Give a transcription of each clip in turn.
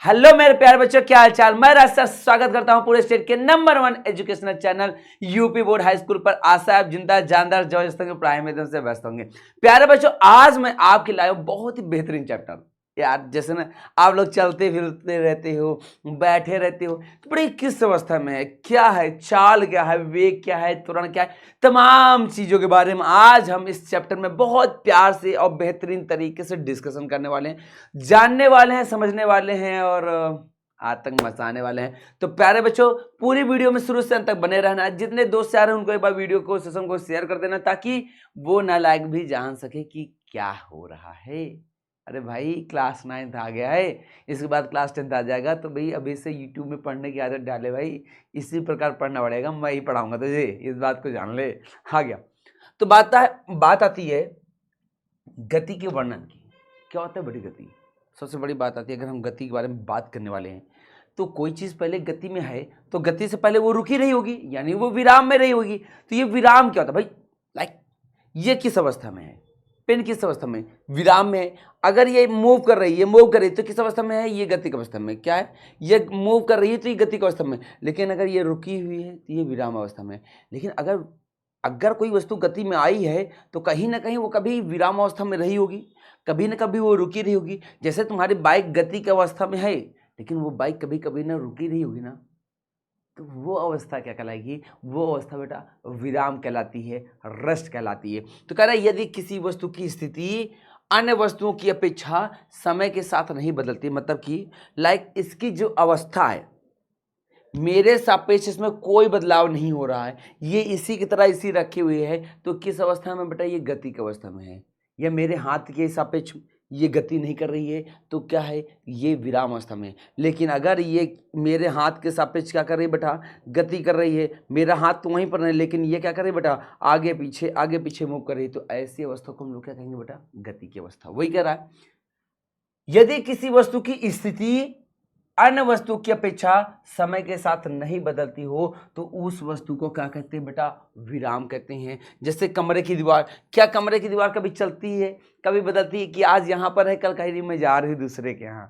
Hello मेरे प्यारे बच्चों, क्या हाल चाल। मैं राज सर स्वागत करता हूं पूरे स्टेट के number 1 educational channel UP board high school पर। आशा है आप जिंदा जानदार जॉय पढ़ाई में से व्यस्त होंगे। प्यारे बच्चों, आज मैं आपके लाया हूं बहुत ही बेहतरीन चैप्टर। यार जैसे ना आप लोग चलते फिरते रहते हो, बैठे रहते हो, तो बड़ी किस अवस्था में है, क्या है चाल, क्या है वेग, क्या है त्वरण, क्या है, तमाम चीजों के बारे में आज हम इस चैप्टर में बहुत प्यार से और बेहतरीन तरीके से डिस्कशन करने वाले हैं, जानने वाले हैं, समझने वाले हैं और आतंक मचाने वाले हैं। तो प्यारे बच्चों, पूरी वीडियो में शुरू से अंत तक बने रहना है। जितने दोस्त यार हैं उनको एक बार वीडियो को सेशन को शेयर कर देना, ताकि वो नालायक भी जान सके कि क्या हो रहा है। अरे भाई, क्लास 9th आ गया है, इसके बाद क्लास 10th आ जाएगा, तो भाई अभी से यूट्यूब में पढ़ने की आदत डाले भाई। इसी प्रकार पढ़ना पड़ेगा, मैं ही पढ़ाऊंगा तुझे, इस बात को जान ले। आ गया तो बात आती है गति के वर्णन की। क्या होता है बड़ी गति? सबसे बड़ी बात आती है, अगर हम गति के बारे में बात करने वाले हैं तो कोई चीज पहले गति में है तो गति से पहले वो रुकी रही होगी, यानी वो विराम में रही होगी। तो ये विराम क्या होता है भाई? लाइक ये किस अवस्था में है? पेन किस अवस्था में? विराम में है। अगर ये मूव कर रही है तो किस अवस्था में है? ये गति की अवस्था में। क्या है? ये मूव कर रही है तो ये गति की अवस्था में। लेकिन अगर ये रुकी हुई है तो ये विराम अवस्था में है। लेकिन अगर अगर कोई वस्तु गति में आई है तो कहीं ना कहीं वो कभी विराम अवस्था में रही होगी, कभी ना कभी वो रुकी रही होगी। जैसे तुम्हारी बाइक गति की अवस्था में है, लेकिन वो बाइक कभी कभी ना रुकी रही होगी ना, तो वो अवस्था क्या कहलाएगी? वो अवस्था बेटा विराम कहलाती है, रेस्ट कहलाती है। तो कह रहा है यदि किसी वस्तु की स्थिति अन्य वस्तुओं की अपेक्षा समय के साथ नहीं बदलती, मतलब कि लाइक इसकी जो अवस्था है मेरे सापेक्ष इसमें कोई बदलाव नहीं हो रहा है, ये इसी की तरह इसी रखी हुई है, तो किस अवस्था में बेटा? ये गति की अवस्था में है। या मेरे हाथ के सापेक्ष ये गति नहीं कर रही है तो क्या है? ये विराम अवस्था में है। लेकिन अगर ये मेरे हाथ के सापेक्ष क्या कर रही है बेटा? गति कर रही है। मेरा हाथ तो वहीं पर नहीं, लेकिन ये क्या कर रही है बेटा? आगे पीछे मूव कर रही है। तो ऐसी अवस्था को हम लोग क्या कहेंगे बेटा? गति की अवस्था। वही कह रहा है यदि किसी वस्तु की स्थिति अन्य वस्तु की अपेक्षा समय के साथ नहीं बदलती हो तो उस वस्तु को क्या कहते हैं बेटा? विराम कहते हैं। जैसे कमरे की दीवार, क्या कमरे की दीवार कभी चलती है, कभी बदलती है? कि आज यहां पर है, कल कहीं मैं जा रही हूं दूसरे के यहाँ,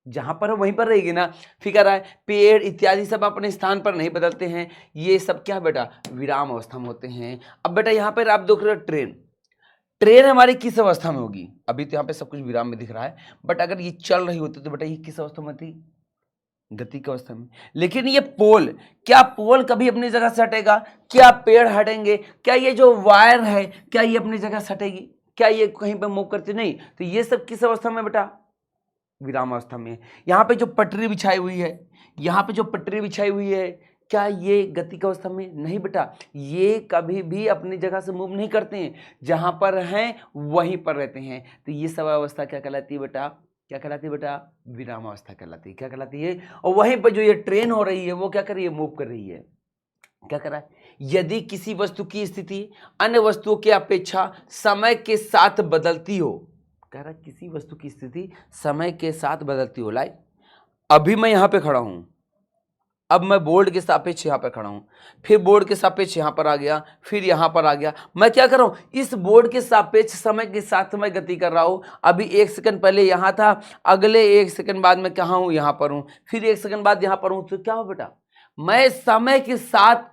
जहां पर है वहीं पर रहेगी ना। फिक्र है पेड़ इत्यादि सब अपने स्थान पर नहीं बदलते हैं। ये सब क्या बेटा? विराम अवस्था में होते हैं। अब बेटा यहां पर आप देख रहे हो ट्रेन, ट्रेन हमारी किस अवस्था में होगी? अभी तो यहाँ पे सब कुछ विराम में दिख रहा है, बट अगर ये चल रही होती तो बेटा ये किस अवस्था में थी? गति की अवस्था में। लेकिन ये पोल, क्या पोल कभी अपनी जगह से हटेगा? क्या पेड़ हटेंगे? क्या ये जो वायर है क्या ये अपनी जगह से हटेगी? क्या ये कहीं पर मूव करती? नहीं। तो ये सब किस अवस्था में बेटा? विराम अवस्था में। यहाँ पे जो पटरी बिछाई हुई है, यहाँ पे जो पटरी बिछाई हुई है, क्या ये गति की अवस्था में? नहीं बेटा, ये कभी भी अपनी जगह से मूव नहीं करते हैं, जहां पर हैं वहीं पर रहते हैं। तो ये सब अवस्था क्या कहलाती है बेटा? क्या कहलाती है बेटा? विराम अवस्था कहलाती है। क्या कहलाती है? और वहीं पर जो ये ट्रेन हो रही है वो क्या कर रही है? मूव कर रही है। क्या कर रहा है? यदि किसी वस्तु की स्थिति अन्य वस्तुओं की अपेक्षा समय के साथ बदलती हो, कह रहा है किसी वस्तु की स्थिति समय के साथ बदलती हो। लाइक अभी मैं यहां पे खड़ा हूं, अब मैं बोर्ड के सापेक्ष यहाँ पर खड़ा हूँ, फिर बोर्ड के सापेक्ष यहाँ पर आ गया, फिर यहाँ पर आ गया। मैं क्या कर रहा हूँ? इस बोर्ड के सापेक्ष समय के साथ मैं गति कर रहा हूँ। अभी 1 सेकंड पहले यहाँ था, अगले 1 सेकंड बाद मैं कहाँ हूँ? यहाँ पर हूँ, फिर 1 सेकंड बाद यहाँ पर हूँ। तो क्या हो बेटा? मैं समय के साथ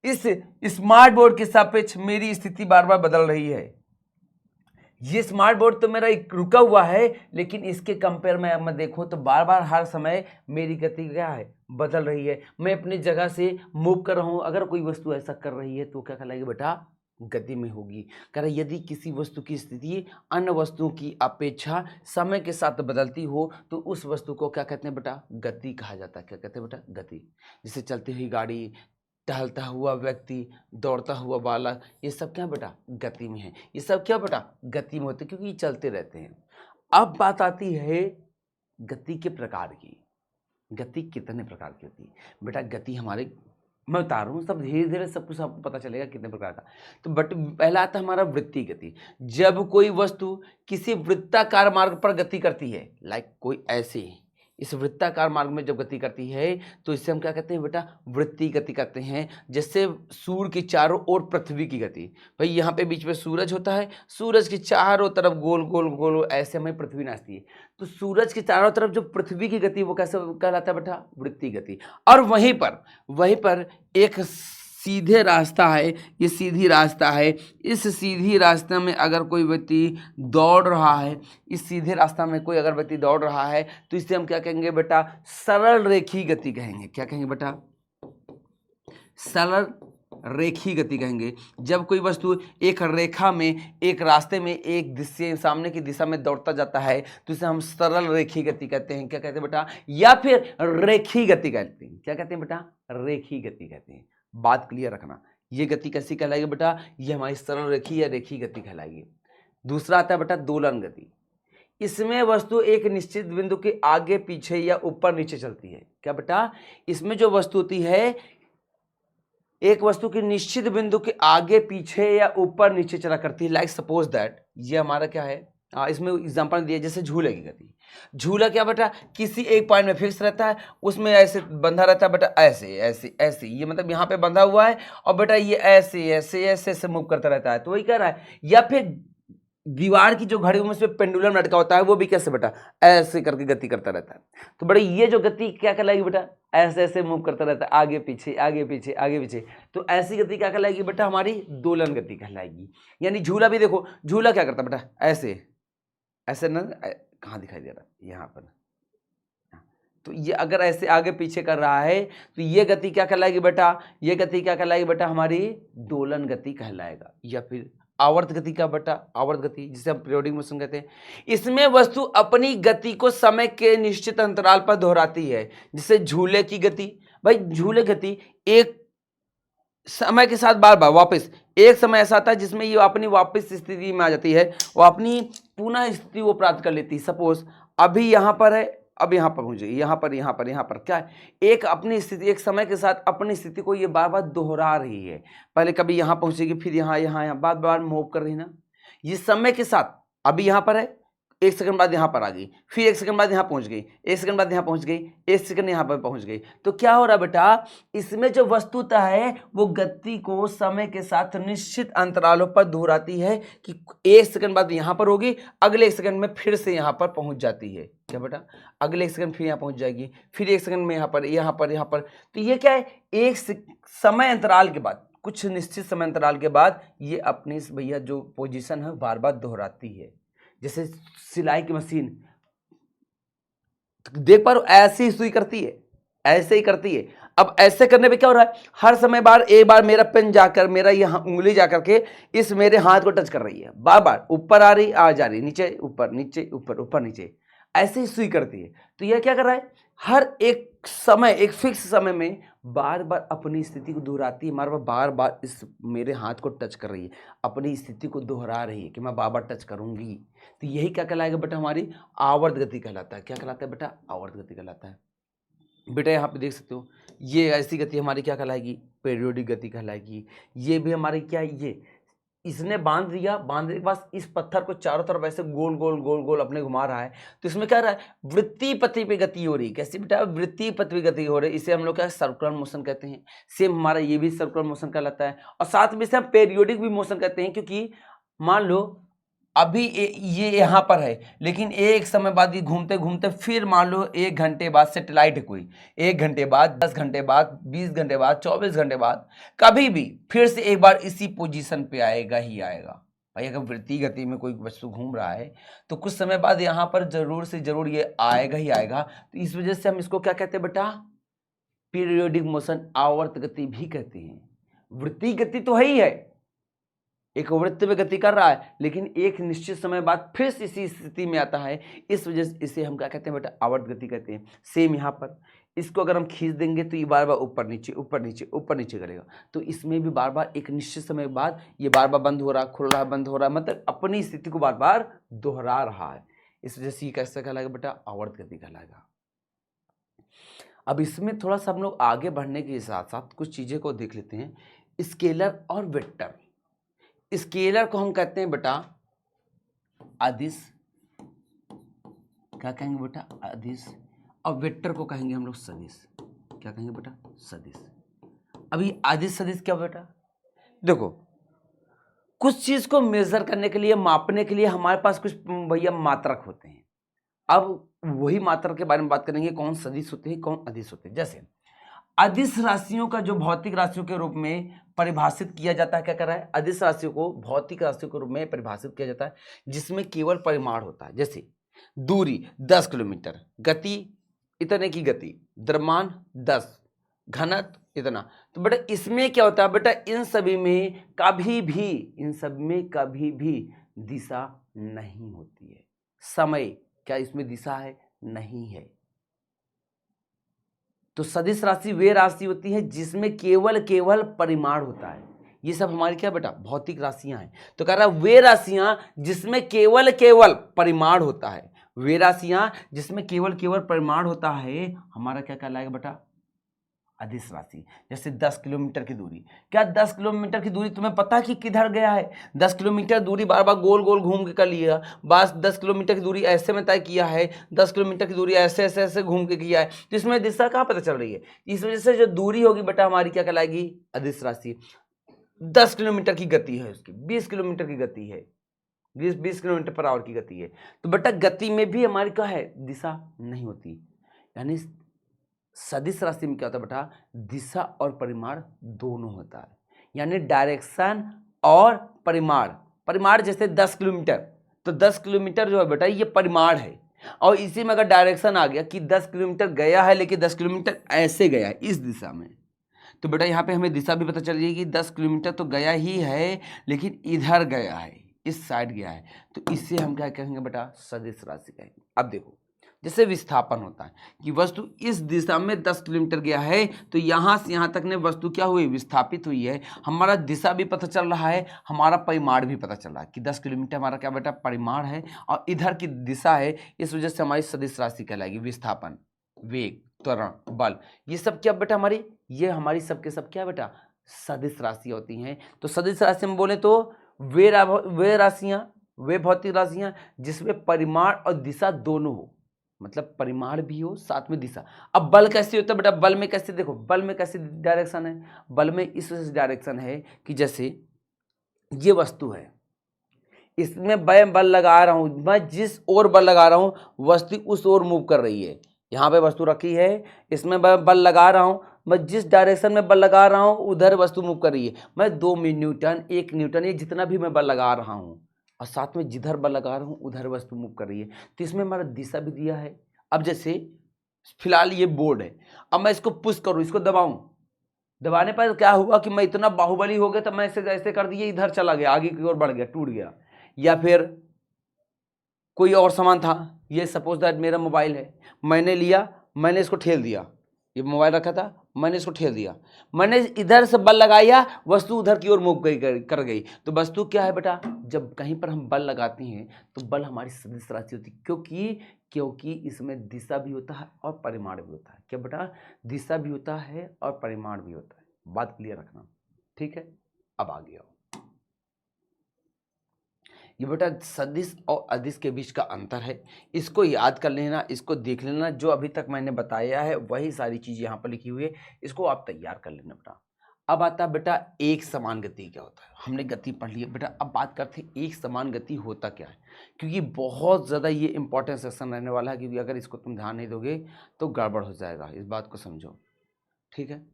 इस स्मार्ट बोर्ड के सापेक्ष मेरी स्थिति बार बार बदल रही है। ये स्मार्ट बोर्ड तो मेरा एक रुका हुआ है, लेकिन इसके कंपेयर में अब मैं देखूं तो बार बार हर समय मेरी गति क्या है? बदल रही है। मैं अपनी जगह से मूव कर रहा हूं। अगर कोई वस्तु ऐसा कर रही है तो क्या कहलाएगी बेटा? गति में होगी। कह रहा यदि किसी वस्तु की स्थिति अन्य वस्तुओं की अपेक्षा समय के साथ बदलती हो तो उस वस्तु को क्या कहते हैं बेटा? गति कहा जाता है। क्या कहते हैं बेटा? गति। जैसे चलती हुई गाड़ी, टहलता हुआ व्यक्ति, दौड़ता हुआ बालक, ये सब क्या बेटा? गति में है। ये सब क्या बेटा? गति में होते, क्योंकि ये चलते रहते हैं। अब बात आती है गति के प्रकार की। गति कितने प्रकार की होती है बेटा? गति हमारे, मैं बता रहा हूँ, सब धीरे धीरे सब कुछ आपको पता चलेगा कितने प्रकार का। तो बट पहला आता है हमारा वृत्तीय गति। जब कोई वस्तु किसी वृत्ताकार मार्ग पर गति करती है, लाइक कोई ऐसे इस वृत्ताकार मार्ग में जब गति करती है तो इससे हम क्या कहते हैं बेटा, वृत्तीय गति कहते हैं। जैसे सूर्य की चारों ओर पृथ्वी की गति, भाई यहाँ पे बीच में सूरज होता है, सूरज की चारों तरफ गोल गोल गोल ऐसे हमें पृथ्वी नाचती है, तो सूरज की चारों तरफ जो पृथ्वी की गति वो कैसे कहलाता है बेटा, वृत्तीय गति। और वहीं पर एक सीधे रास्ता है, ये सीधी रास्ता है, इस सीधी रास्ते में अगर कोई व्यक्ति दौड़ रहा है, इस सीधे रास्ता में कोई अगर व्यक्ति दौड़ रहा है तो इसे हम क्या कहेंगे बेटा, सरल रेखीय गति कहेंगे। क्या कहेंगे बेटा, सरल रेखीय गति कहेंगे। जब कोई वस्तु एक रेखा में, एक रास्ते में, एक दिशा, सामने की दिशा में दौड़ता जाता है तो इसे हम सरल रेखीय गति कहते हैं। क्या कहते हैं बेटा, या फिर रेखीय गति कहते हैं। क्या कहते हैं बेटा, रेखीय गति कहते हैं। बात क्लियर रखना, ये गति कैसी कहलाएगी बेटा, ये हमारी सरल रेखीय या रेखीय गति कहलाएगी। दूसरा आता है बेटा दोलन गति। इसमें वस्तु एक निश्चित बिंदु के आगे पीछे या ऊपर नीचे चलती है। क्या बेटा, इसमें जो वस्तु होती है एक वस्तु की निश्चित बिंदु के आगे पीछे या ऊपर नीचे चला करती है। लाइक सपोज दैट, ये हमारा क्या है, इसमें एग्जांपल दिया जैसे झूले की गति। झूला क्या बेटा, किसी एक पॉइंट में फिक्स रहता है, उसमें ऐसे बंधा रहता है बेटा, ऐसे ऐसे ऐसे, ये मतलब यहाँ पे बंधा हुआ है और बेटा ये ऐसे ऐसे ऐसे ऐसे मूव करता रहता है, तो वही कह रहा है। या फिर दीवार की जो घड़ी में उसमें पेंडुलम लटका होता है, वो भी कैसे बेटा, ऐसे करके गति करता रहता है। तो बड़े ये जो गति क्या कहलाएगी बेटा, ऐसे ऐसे मूव करता रहता है, आगे पीछे आगे पीछे आगे पीछे, तो ऐसी गति क्या कहलाएगी बेटा, हमारी दोलन गति कहलाएगी। यानी झूला भी देखो, झूला क्या करता है बेटा, ऐसे ऐसे ना, कहाँ दिखाई दे रहा है, यहाँ पर। तो ये अगर ऐसे आगे पीछे कर रहा है तो ये गति क्या कहलाएगी बेटा, ये गति क्या कहलाएगी बेटा, हमारी दोलन गति कहलाएगा। या फिर आवर्त गति का बेटा, आवर्त गति जिसे हम पीरियोडिक मोशन कहते हैं। इसमें वस्तु अपनी गति को समय के निश्चित अंतराल पर दोहराती है। जैसे झूले की गति, भाई झूले गति एक समय के साथ बार बार वापस, एक समय ऐसा आता है जिसमें ये अपनी वापस स्थिति में आ जाती है, वो अपनी पुनः स्थिति वो प्राप्त कर लेती है। सपोज अभी यहाँ पर है, अब यहाँ पर पहुंच गई, यहाँ पर क्या है, एक अपनी स्थिति, एक समय के साथ अपनी स्थिति को ये बार बार दोहरा रही है। पहले कभी यहाँ पहुंचेगी, फिर यहाँ बार बार मूव कर रही ना, ये समय के साथ। अभी यहाँ पर है, एक सेकंड बाद यहाँ पर आ गई, फिर एक सेकंड बाद यहाँ पहुंच गई, एक सेकंड बाद यहाँ पहुंच गई, एक सेकंड यहाँ पर पहुंच गई। तो क्या हो रहा बेटा, इसमें जो वस्तुता है वो गति को समय के साथ निश्चित अंतरालों पर दोहराती है कि एक सेकंड बाद यहाँ पर होगी, अगले एक सेकंड में फिर से यहाँ पर पहुंच जाती है। क्या बेटा, अगले एक सेकंड फिर यहाँ पहुंच जाएगी, फिर एक सेकंड में यहाँ पर। तो ये क्या है, एक समय अंतराल के बाद, कुछ निश्चित समय अंतराल के बाद ये अपनी भैया जो पोजीशन है बार बार दोहराती है। जैसे सिलाई की मशीन देख पा रहे हो, ऐसे ही सुई करती है, ऐसे ही करती है। अब ऐसे करने पे क्या हो रहा है, हर समय बार एक बार मेरा पेन जाकर, मेरा यह उंगली जाकर के इस मेरे हाथ को टच कर रही है, बार बार ऊपर आ रही, आ जा रही, नीचे ऊपर नीचे ऊपर ऊपर नीचे, ऐसे ही सुई करती है। तो यह क्या कर रहा है, हर एक समय, एक फिक्स समय में बार बार अपनी स्थिति को दोहराती है, बार बार इस मेरे हाथ को टच कर रही है, अपनी स्थिति को दोहरा रही है कि मैं बार बार टच करूंगी। तो यही क्या कहलाएगा बेटा, हमारी आवर्त गति कहलाता है। क्या कहलाता है बेटा, आवर्त गति कहलाता है। बेटा यहाँ पे देख सकते हो, ये ऐसी गति हमारी क्या कहलाएगी, पीरियोडिक गति कहलाएगी। ये भी हमारी क्या है, ये इसने बांध दिया, बांधने के बाद इस पत्थर को चारों तरफ ऐसे गोल गोल गोल गोल अपने घुमा रहा है, तो इसमें क्या रहा है, वृत्तीय पथी पे गति हो रही है। कैसी बेटा, वृत्तीय पथ पे गति हो रही है, इसे हम लोग क्या सर्कुलर मोशन कहते हैं। सेम हमारा ये भी सर्कुलर मोशन कहलाता है, और साथ में इसे हम पीरियोडिक भी मोशन कहते हैं, क्योंकि मान लो अभी ये यहाँ पर है, लेकिन एक समय बाद ये घूमते घूमते फिर मान लो 1 घंटे बाद सेटेलाइट है कोई, 1 घंटे बाद, 10 घंटे बाद, 20 घंटे बाद, 24 घंटे बाद, कभी भी फिर से एक बार इसी पोजीशन पे आएगा ही आएगा। भाई अगर वृत्तीय गति में कोई वस्तु घूम रहा है तो कुछ समय बाद यहाँ पर जरूर से जरूर ये आएगा ही आएगा। तो इस वजह से हम इसको क्या कहते हैं बेटा, पीरियोडिक मोशन, आवर्त गति भी कहते हैं। वृत्तीय गति तो है ही है, एक वृत्त में गति कर रहा है, लेकिन एक निश्चित समय बाद फिर से इसी स्थिति में आता है, इस वजह से इसे हम क्या कहते हैं बेटा, आवर्त गति कहते हैं। सेम यहाँ पर इसको अगर हम खींच देंगे तो ये बार बार ऊपर नीचे ऊपर नीचे ऊपर नीचे करेगा, तो इसमें भी बार बार एक निश्चित समय बाद ये बार बार बंद हो रहा, खुल रहा, बंद हो रहा, मतलब अपनी स्थिति को बार बार दोहरा रहा है। इस वजह से ये कैसे कहलाएगा बेटा, आवर्त गति कहलाएगा। अब इसमें थोड़ा सा हम लोग आगे बढ़ने के साथ साथ कुछ चीजें को देख लेते हैं, स्केलर और वेक्टर। स्केलर को हम कहते हैं बेटा अदिश, क्या कहेंगे बेटा, अदिश, और वेक्टर को कहेंगे हम लोग सदिश। क्या कहेंगे बेटा? सदिश। अभी अदिश सदिश क्या बेटा? देखो, कुछ चीज को मेजर करने के लिए, मापने के लिए हमारे पास कुछ भैया मात्रक होते हैं। अब वही मात्रक के बारे में बात करेंगे, कौन सदिश होते हैं, कौन अदिश होते हैं। जैसे अदिश राशियों का जो भौतिक राशियों के रूप में परिभाषित किया जाता है, क्या कर रहा है? अदिश राशियों को भौतिक राशियों के रूप में परिभाषित किया जाता है जिसमें केवल परिमाण होता है। जैसे दूरी 10 किलोमीटर, गति इतने की गति, द्रव्यमान 10, घनत्व इतना। तो बेटा इसमें क्या होता है बेटा? इन सभी में कभी भी दिशा नहीं होती है। समय, क्या इसमें दिशा है? नहीं है। तो सदिश राशि वे राशि होती है जिसमें केवल परिमाण होता है। ये सब हमारी क्या बेटा? भौतिक राशियां हैं। तो कह रहा है वे राशियां जिसमें केवल परिमाण होता है, वे राशियां जिसमें केवल परिमाण होता है, हमारा क्या कहलाएगा बेटा? अदिश राशि। जैसे 10 किलोमीटर की दूरी, क्या 10 किलोमीटर की दूरी तुम्हें पता है कि किधर गया है? 10 किलोमीटर दूरी बार बार गोल गोल घूम के कर लिया, बस 10 किलोमीटर की दूरी ऐसे में तय किया है, 10 किलोमीटर की दूरी ऐसे घूम के किया है, तो इसमें दिशा कहाँ पता चल रही है? इस वजह से जो दूरी होगी बेटा हमारी क्या कहलाएगी? अदिश राशि। 10 किलोमीटर की गति है उसकी, 20 किलोमीटर की गति है, 20 किलोमीटर पर आवर की गति है, तो बेटा गति में भी हमारी क्या है? दिशा नहीं होती। यानी सदिश राशि में क्या होता है बेटा? दिशा और परिमाण दोनों होता है। यानी डायरेक्शन और परिमाण जैसे 10 किलोमीटर, तो 10 किलोमीटर जो है बेटा ये परिमाण है, और इसी में अगर डायरेक्शन आ गया कि 10 किलोमीटर गया है लेकिन 10 किलोमीटर ऐसे गया है इस दिशा में, तो बेटा यहाँ पे हमें दिशा भी पता चल जाएगी। 10 किलोमीटर तो गया ही है लेकिन इधर गया है, इस साइड गया है, तो इससे हम क्या कहेंगे बेटा? सदिश राशि कहेंगे। अब देखो, जैसे विस्थापन होता है कि वस्तु इस दिशा में 10 किलोमीटर गया है, तो यहाँ से यहाँ तक ने वस्तु क्या हुई? विस्थापित हुई है। हमारा दिशा भी पता चल रहा है, हमारा परिमाण भी पता चल रहा है कि 10 किलोमीटर हमारा क्या बेटा? परिमाण है, और इधर की दिशा है। इस वजह से हमारी सदिश राशि कहलाएगी। विस्थापन, वेग, त्वरण, बल, ये सब क्या बेटा हमारी? ये हमारी सबके सब क्या बेटा? सदिश राशि होती हैं। तो सदिश राशि में बोले तो वे राशियां, वे भौतिक राशियां जिसमें परिमाण और दिशा दोनों हो, मतलब परिमाण भी हो साथ में दिशा। अब बल कैसे होता है बेटा? बल में कैसे? देखो, बल में कैसे डायरेक्शन है? बल में इस वजह से डायरेक्शन है कि जैसे ये वस्तु है, इसमें मैं बल लगा रहा हूं, मैं जिस ओर बल लगा रहा हूं वस्तु उस ओर मूव कर रही है। यहाँ पे वस्तु रखी है, इसमें मैं बल लगा रहा हूं, मैं जिस डायरेक्शन में बल लगा रहा हूं उधर वस्तु मूव कर रही है। मैं 2 न्यूटन, 1 न्यूटन, ये जितना भी मैं बल लगा रहा हूं, और साथ में जिधर बल लगा रहा हूं उधर वस्तु मूव कर रही है, तो इसमें हमारा दिशा भी दिया है। अब जैसे फिलहाल ये बोर्ड है, अब मैं इसको पुश करूं, इसको दबाऊं, दबाने पर क्या हुआ कि मैं इतना बाहुबली हो गया, तो मैं इसे ऐसे कर दिया, इधर चला गया, आगे की ओर बढ़ गया, टूट गया। या फिर कोई और सामान था, ये सपोज दैट मेरा मोबाइल है, मैंने लिया, मैंने इसको ठेल दिया, ये मोबाइल रखा था, मैंने इसको ठेल दिया, मैंने इधर से बल लगाया, वस्तु उधर की ओर मूव कर गई। तो वस्तु क्या है बेटा? जब कहीं पर हम बल लगाते हैं तो बल हमारी सदिश राशि होती है, क्योंकि इसमें दिशा भी होता है और परिमाण भी होता है। क्या बेटा? दिशा भी होता है और परिमाण भी होता है। बात क्लियर रखना, ठीक है? अब आगे आओ। ये बेटा सदिश और अदिश के बीच का अंतर है, इसको याद कर लेना, इसको देख लेना। जो अभी तक मैंने बताया है वही सारी चीज़ यहाँ पर लिखी हुई है, इसको आप तैयार कर लेना बेटा। अब आता है बेटा एक समान गति क्या होता है। हमने गति पढ़ ली है बेटा, अब बात करते हैं एक समान गति होता क्या है, क्योंकि बहुत ज़्यादा ये इंपॉर्टेंट सेक्शन रहने वाला है, क्योंकि अगर इसको तुम ध्यान नहीं दोगे तो गड़बड़ हो जाएगा, इस बात को समझो, ठीक है?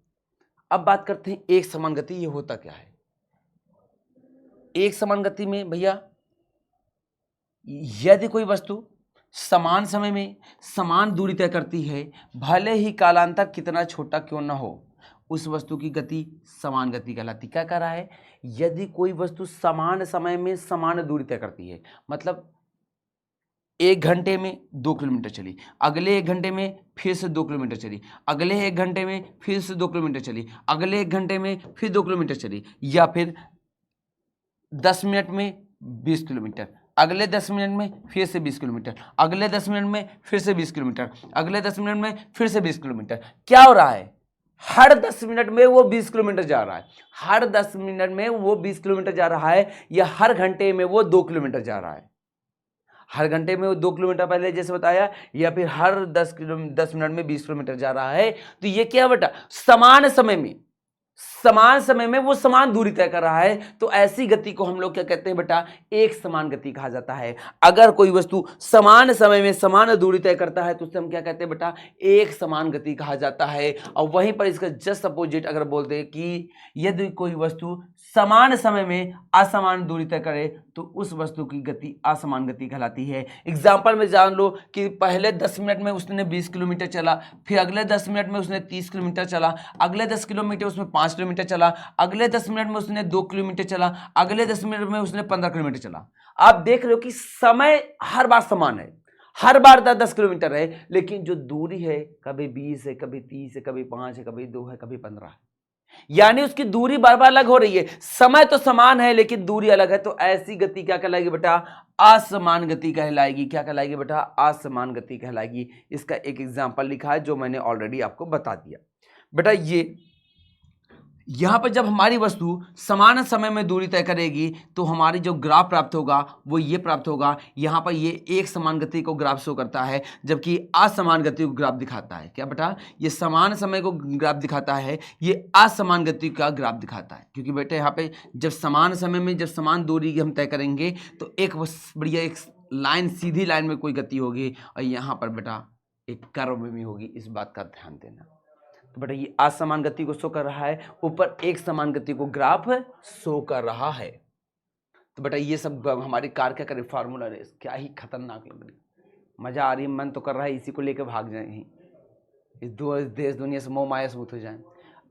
अब बात करते हैं एक समान गति, ये होता क्या है। एक समान गति में भैया यदि कोई वस्तु समान समय में समान दूरी तय करती है, भले ही कालांतर कितना छोटा क्यों न हो, उस वस्तु की गति समान गति कहलाती। क्या कह रहा है? यदि कोई वस्तु समान समय में समान दूरी तय करती है, मतलब 1 घंटे में 2 किलोमीटर चली, अगले 1 घंटे में फिर से 2 किलोमीटर चली, अगले 1 घंटे में फिर से 2 किलोमीटर चली, अगले 1 घंटे में फिर 2 किलोमीटर चली, या फिर 10 मिनट में 20 किलोमीटर, अगले 10 मिनट में फिर से 20 किलोमीटर, अगले 10 मिनट में फिर से 20 किलोमीटर, अगले 10 मिनट में फिर से 20 किलोमीटर। क्या हो रहा है? हर 10 मिनट में वो 20 किलोमीटर जा रहा है, हर 10 मिनट में वो 20 किलोमीटर जा रहा है, या हर घंटे में वो 2 किलोमीटर जा रहा है। हर घंटे में वो 2 किलोमीटर पहले जैसे बताया, या फिर हर 10 मिनट में 20 किलोमीटर जा रहा है, तो ये क्या बेटा, समान समय में वो समान दूरी तय कर रहा है। तो ऐसी गति को हम लोग क्या कहते हैं बेटा, एक समान गति कहा जाता है। अगर कोई वस्तु समान समय में समान दूरी तय करता है तो उसे हम क्या कहते हैं बेटा, एक समान गति कहा जाता है। और वहीं पर इसका जस्ट अपोजिट अगर बोलते हैं कि यदि कोई वस्तु समान समय में असमान दूरी तय करे तो उस वस्तु की गति असमान गति कहलाती है। एग्जाम्पल में जान लो कि पहले 10 मिनट में उसने 20 किलोमीटर चला, फिर अगले 10 मिनट में उसने 30 किलोमीटर चला, अगले 10 किलोमीटर उसमें 5 किलोमीटर चला, अगले 10 मिनट में उसने 2 किलोमीटर चला, अगले 10 मिनट में उसने 15 किलोमीटर चला। आप देख रहे हो कि समय हर बार समान है, हर बार 10 किलोमीटर है, लेकिन जो दूरी है कभी 20 है, कभी 30 है, कभी 5 है, कभी 2 है, कभी 15 है। यानी उसकी दूरी बार बार अलग हो रही है, समय तो समान है लेकिन दूरी अलग है। तो ऐसी गति क्या कहलाएगी बेटा, असमान गति कहलाएगी। क्या कहलाएगी बेटा, असमान गति कहलाएगी। इसका एक एग्जांपल लिखा है जो मैंने ऑलरेडी आपको बता दिया बेटा। ये यहां पर जब हमारी वस्तु समान समय में दूरी तय करेगी तो हमारी जो ग्राफ प्राप्त होगा वो ये प्राप्त होगा। यहां पर ये एक समान गति को ग्राफ शो करता है, जबकि असमान गति को ग्राफ दिखाता है। क्या बेटा, ये समान समय को ग्राफ दिखाता है, ये असमान गति का ग्राफ दिखाता है। क्योंकि बेटा यहाँ पे जब समान समय में जब समान दूरी हम तय करेंगे तो एक बढ़िया एक लाइन, सीधी लाइन में कोई गति होगी, और यहाँ पर बेटा एक कर्व में होगी। इस बात का ध्यान देना। तो बेटा ये असमान गति को शो कर रहा है, ऊपर एक समान गति को ग्राफ शो कर रहा है। तो बेटा ये सब हमारी कार क्या करे, फार्मूला रेस, क्या ही खतरनाक लग रही, मजा आ रही है, मन तो कर रहा है इसी को लेकर भाग जाए, इस देश दुनिया से मोह माया से मुक्त हो जाए।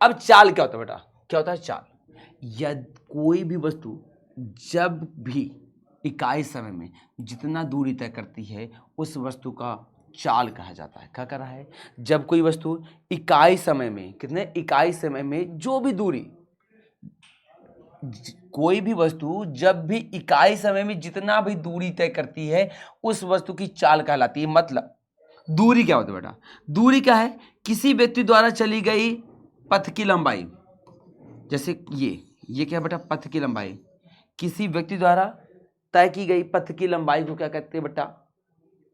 अब चाल क्या होता है बेटा, क्या होता है चाल, यदि कोई भी वस्तु जब भी इकाई समय में जितना दूरी तय करती है उस वस्तु का चाल कहा जाता है। क्या कर रहा है, जब कोई वस्तु इकाई समय में, कितने इकाई समय में जो भी दूरी, कोई भी वस्तु जब भी इकाई समय में जितना भी दूरी तय करती है उस वस्तु की चाल कहलाती है। मतलब दूरी क्या होती है बेटा, दूरी क्या है, किसी व्यक्ति द्वारा चली गई पथ की लंबाई। जैसे ये क्या बेटा, पथ की लंबाई, किसी व्यक्ति द्वारा तय की गई पथ की लंबाई को क्या कहते हैं बेटा,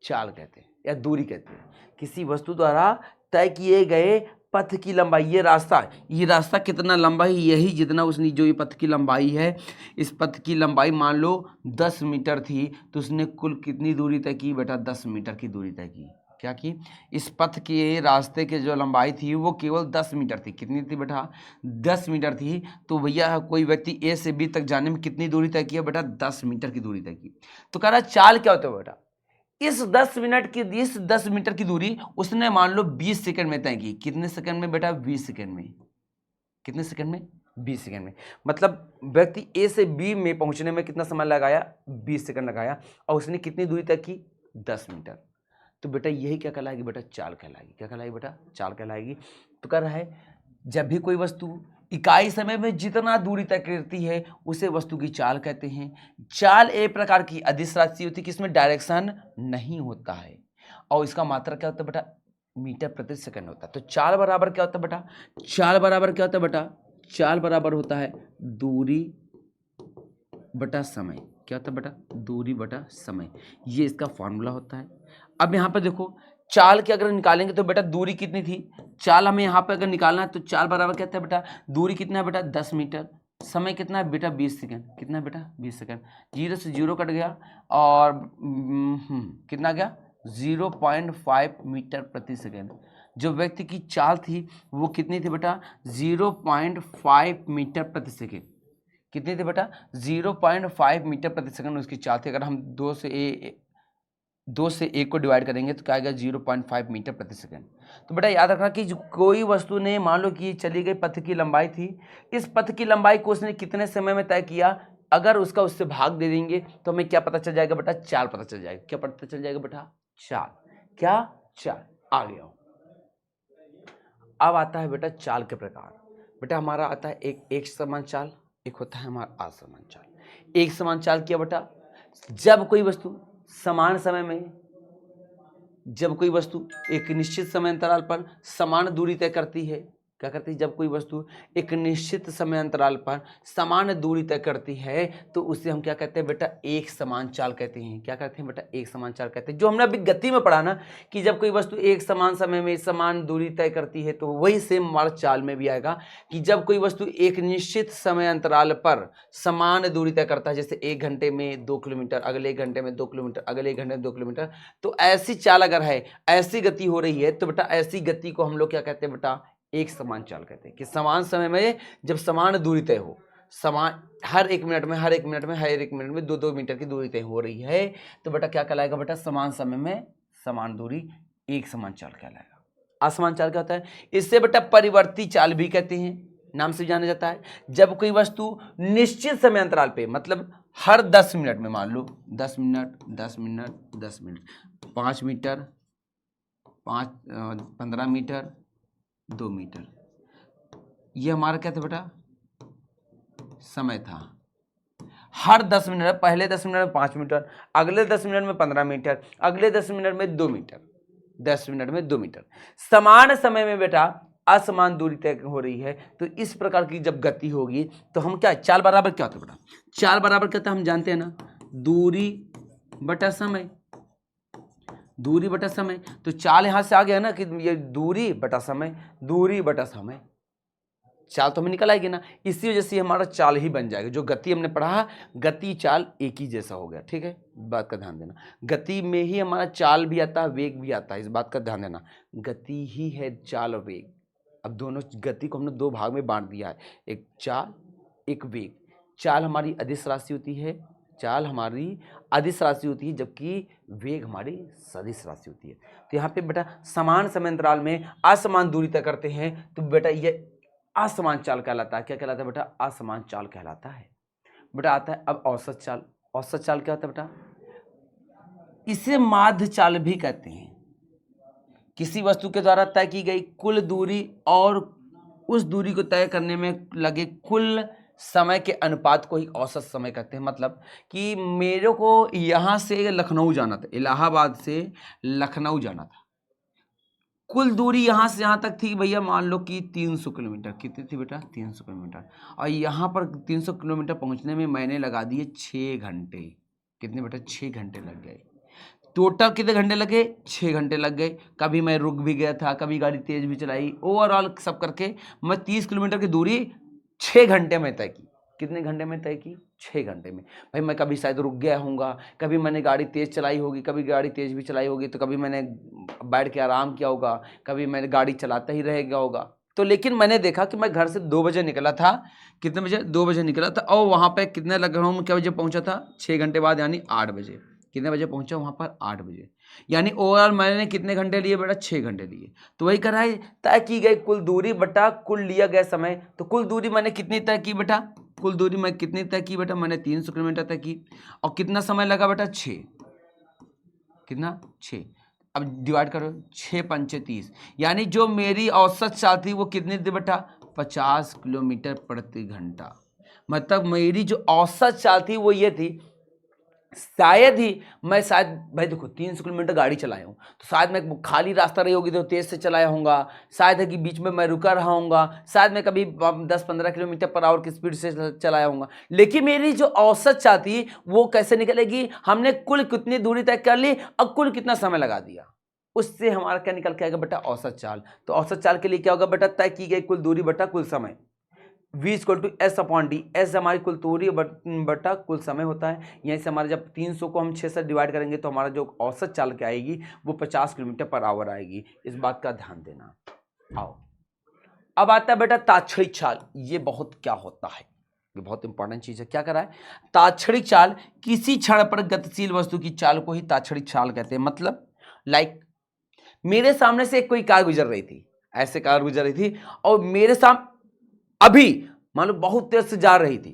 चाल कहते हैं या दूरी कहते हैं। किसी वस्तु द्वारा तय किए गए पथ की लंबाई, ये रास्ता कितना लंबा है, यही जितना उसने जो ये पथ की लंबाई है, इस पथ की लंबाई मान लो 10 मीटर थी तो उसने कुल कितनी दूरी तय की बेटा, 10 मीटर की दूरी तय की। क्या की, इस पथ के रास्ते के जो लंबाई थी वो केवल 10 मीटर थी। कितनी थी बेटा, 10 मीटर थी। तो भैया कोई व्यक्ति ए से बी तक जाने में कितनी दूरी तय की है बेटा, 10 मीटर की दूरी तय की। तो कह रहा चाल क्या होता है बेटा, इस 10 मीटर की दूरी उसने मान लो 20 सेकंड में तय की। कितने सेकंड में बेटा, 20 सेकंड में। कितने सेकंड में, 20 सेकंड में। मतलब व्यक्ति ए से बी में पहुंचने में कितना समय लगाया, 20 सेकंड लगाया, और उसने कितनी दूरी तय की, 10 मीटर। तो बेटा यही क्या कहलाएगी बेटा, चाल कहलाएगी। क्या कहलाएगी बेटा, चाल कहलाएगी। तो कह रहा है जब भी कोई वस्तु इकाई समय में जितना दूरी तय करती है उसे वस्तु की चाल कहते हैं। चाल एक प्रकार की अदिश राशि होती है कि इसमें डायरेक्शन नहीं होता है, और इसका मात्रा क्या होता है बेटा, मीटर प्रति सेकंड होता है। तो चाल बराबर क्या होता है बेटा, चाल बराबर क्या होता है बेटा, चाल बराबर होता है दूरी बटा समय। क्या होता है बेटा, दूरी बटा समय, ये इसका फॉर्मूला होता है। अब यहाँ पर देखो चाल की अगर निकालेंगे तो बेटा दूरी कितनी थी, चाल हमें यहाँ पे अगर निकालना है तो चाल बराबर क्या था बेटा, दूरी कितना है बेटा, 10 मीटर, समय कितना है बेटा, 20 सेकंड। कितना है बेटा, 20 सेकंड। 0 से 0 कट गया और कितना गया, 0.5 मीटर प्रति सेकंड। जो व्यक्ति की चाल थी वो कितनी थी बेटा, 0.5 मीटर प्रति सेकंड। कितनी थी बेटा, 0.5 मीटर प्रति सेकंड उसकी चाल थी। अगर हम 2 से 1 को डिवाइड करेंगे तो क्या आएगा, 0.5 मीटर प्रति सेकंड। तो बेटा याद रखना कि कोई वस्तु ने मान लो कि चली गई पथ की लंबाई थी, इस पथ की लंबाई को उसने कितने समय में तय किया, अगर उसका उससे भाग दे देंगे तो हमें क्या पता चल जाएगा बेटा, चाल पता चल जाएगा। क्या पता चल जाएगा बेटा, चाल। क्या, चाल। आ गया। अब आता है बेटा चाल के प्रकार। बेटा हमारा आता है एक समान चाल, एक होता है हमारा असमान चाल। एक समान चाल क्या बेटा, जब कोई वस्तु समान समय में, जब कोई वस्तु एक निश्चित समय अंतराल पर समान दूरी तय करती है, क्या करती है, जब कोई वस्तु एक निश्चित समय अंतराल पर समान दूरी तय करती है तो उसे हम क्या कहते हैं बेटा, एक समान चाल कहते हैं। क्या कहते हैं बेटा, एक समान चाल कहते हैं। जो हमने अभी गति में पढ़ा ना कि जब कोई वस्तु एक समान समय में समान दूरी तय करती है, तो वही सेम हमारा चाल में भी आएगा कि जब कोई वस्तु एक निश्चित समय अंतराल पर समान दूरी तय करता है, जैसे 1 घंटे में 2 किलोमीटर, अगले 1 घंटे में 2 किलोमीटर, अगले 1 घंटे में 2 किलोमीटर, तो ऐसी चाल अगर है, ऐसी गति हो रही है, तो बेटा ऐसी गति को हम लोग क्या कहते हैं बेटा, एक समान चाल कहते हैं। कि समान समय में जब समान दूरी तय हो, समान हर 1 मिनट में 2-2 मीटर की दूरी तय हो रही है, तो बेटा क्या कहलाएगा बेटा, समान समय में समान दूरी एक समान चाल कहलाएगा। असमान चाल क्या होता है, इससे बेटा परिवर्ती चाल भी कहते हैं, नाम से जाना जाता है। जब कोई वस्तु निश्चित समय अंतराल पे, मतलब हर 10 मिनट में, मान लो 10 minute 10 minute 10 minute 5 metre 15 metre 2 metre, ये हमारा क्या था बेटा, समय था। हर 10 मिनट में, पहले 10 मिनट में 5 मीटर, अगले 10 मिनट में 15 मीटर, अगले 10 मिनट में 2 मीटर, 10 मिनट में 2 मीटर, समान समय में बेटा असमान दूरी तय हो रही है। तो इस प्रकार की जब गति होगी तो हम क्या, चाल बराबर क्या होता है बेटा, चाल बराबर क्या होता है, हम जानते हैं ना, दूरी बटा समय, दूरी बटा समय। तो चाल यहां से आ गया ना कि ये दूरी बटा समय, दूरी बटा समय, चाल तो हमें निकल आएगी ना। इसी वजह से हमारा चाल ही बन जाएगा। जो गति हमने पढ़ा, गति चाल एक ही जैसा हो गया, ठीक है, बात का ध्यान देना। गति में ही हमारा चाल भी आता है, वेग भी आता है, इस बात का ध्यान देना। गति ही है चाल और वेग। अब दोनों गति को हमने 2 भाग में बांट दिया है, एक चाल एक वेग। चाल हमारी अदिश राशि होती है, चाल हमारी अदिश राशि होती है, जबकि वेग हमारी सदिश राशि होती है। तो यहाँ पे बेटा समान समय अंतराल में असमान दूरी तय करते हैं, तो बेटा ये असमान चाल कहलाता है। क्या कहलाता है बेटा, असमान चाल कहलाता है। बेटा आता है अब औसत चाल। औसत चाल क्या होता है बेटा, इसे माध्य चाल भी कहते हैं। किसी वस्तु के द्वारा तय की गई कुल दूरी और उस दूरी को तय करने में लगे कुल समय के अनुपात को ही औसत समय कहते हैं। मतलब कि मेरे को यहां से लखनऊ जाना था, इलाहाबाद से लखनऊ जाना था, कुल दूरी यहाँ से यहाँ तक थी भैया, मान लो कि 300 किलोमीटर। कितनी थी बेटा, 300 किलोमीटर। और यहाँ पर 300 किलोमीटर पहुँचने में मैंने लगा दिए 6 घंटे। कितने बेटा, 6 घंटे लग गए। टोटल कितने घंटे लगे, 6 घंटे लग गए। कभी मैं रुक भी गया था, कभी गाड़ी तेज भी चलाई, ओवरऑल सब करके मैं 30 किलोमीटर की दूरी 6 घंटे में तय की। कितने घंटे में तय की, 6 घंटे में। भाई मैं कभी शायद रुक गया हूँगा, कभी मैंने गाड़ी तेज चलाई होगी, कभी गाड़ी तेज भी चलाई होगी, तो कभी मैंने बैठ के आराम किया होगा, कभी मैंने गाड़ी चलाता ही रह गया होगा। तो लेकिन मैंने देखा कि मैं घर से 2 बजे निकला था। कितने बजे, 2 बजे निकला था, और वहाँ पे कितने लग रहा हूँ, क्या बजे पहुँचा था, 6 घंटे बाद, यानी 8 बजे। कितने बजे पहुँचा वहाँ पर, 8 बजे। यानी ओवरऑल मैंने कितने घंटे लिए बेटा, 6 घंटे लिए। तो वही करा है, तय की गई कुल दूरी बटा कुल लिया गया समय। तो कुल दूरी मैंने कितनी तय की बेटा, कुल दूरी मैं कितनी तय की बेटा, मैंने 300 किलोमीटर तय की। और कितना समय लगा बेटा, 6। कितना, 6। अब डिवाइड करो, 6 पंचे 30, यानी जो मेरी औसत चाल थी वो कितनी थी बेटा, 50 किलोमीटर प्रति घंटा। मतलब मेरी जो औसत चाल थी वो ये थी। शायद ही मैं, शायद भाई देखो 300 किलोमीटर गाड़ी चलाया हूँ, तो शायद मैं खाली रास्ता रही होगी तो तेज से चलाया होऊंगा, शायद है कि बीच में मैं रुका रहा हूँगा, शायद मैं कभी 10-15 किलोमीटर पर आवर की स्पीड से चलाया हूँगा। लेकिन मेरी जो औसत चाल थी वो कैसे निकलेगी, हमने कुल कितनी दूरी तय कर ली और कुल कितना समय लगा दिया, उससे हमारा क्या निकल के आएगा बेटा, औसत चाल। तो औसत चाल के लिए क्या होगा बेटा, तय की गई कुल दूरी बटा कुल समय, v = s/d। s हमारी कुल दूरी बटा कुल समय होता है। यहीं से हमारे जब 300 को हम 6 से डिवाइड करेंगे तो हमारा जो औसत चाल के आएगी वो 50 किलोमीटर पर आवर आएगी। इस बात का ध्यान देना। आओ अब आता है बेटा ताक्षणिक चाल। ये बहुत क्या होता है, ये बहुत इंपॉर्टेंट चीज है। क्या करा है, ताक्षणिक चाल किसी क्षण पर गतिशील वस्तु की चाल को ही ताक्षणिक चाल कहते हैं। मतलब लाइक मेरे सामने से कोई कार गुजर रही थी, ऐसे कार गुजर रही थी, और मेरे सामने अभी मान लो बहुत तेज से जा रही थी,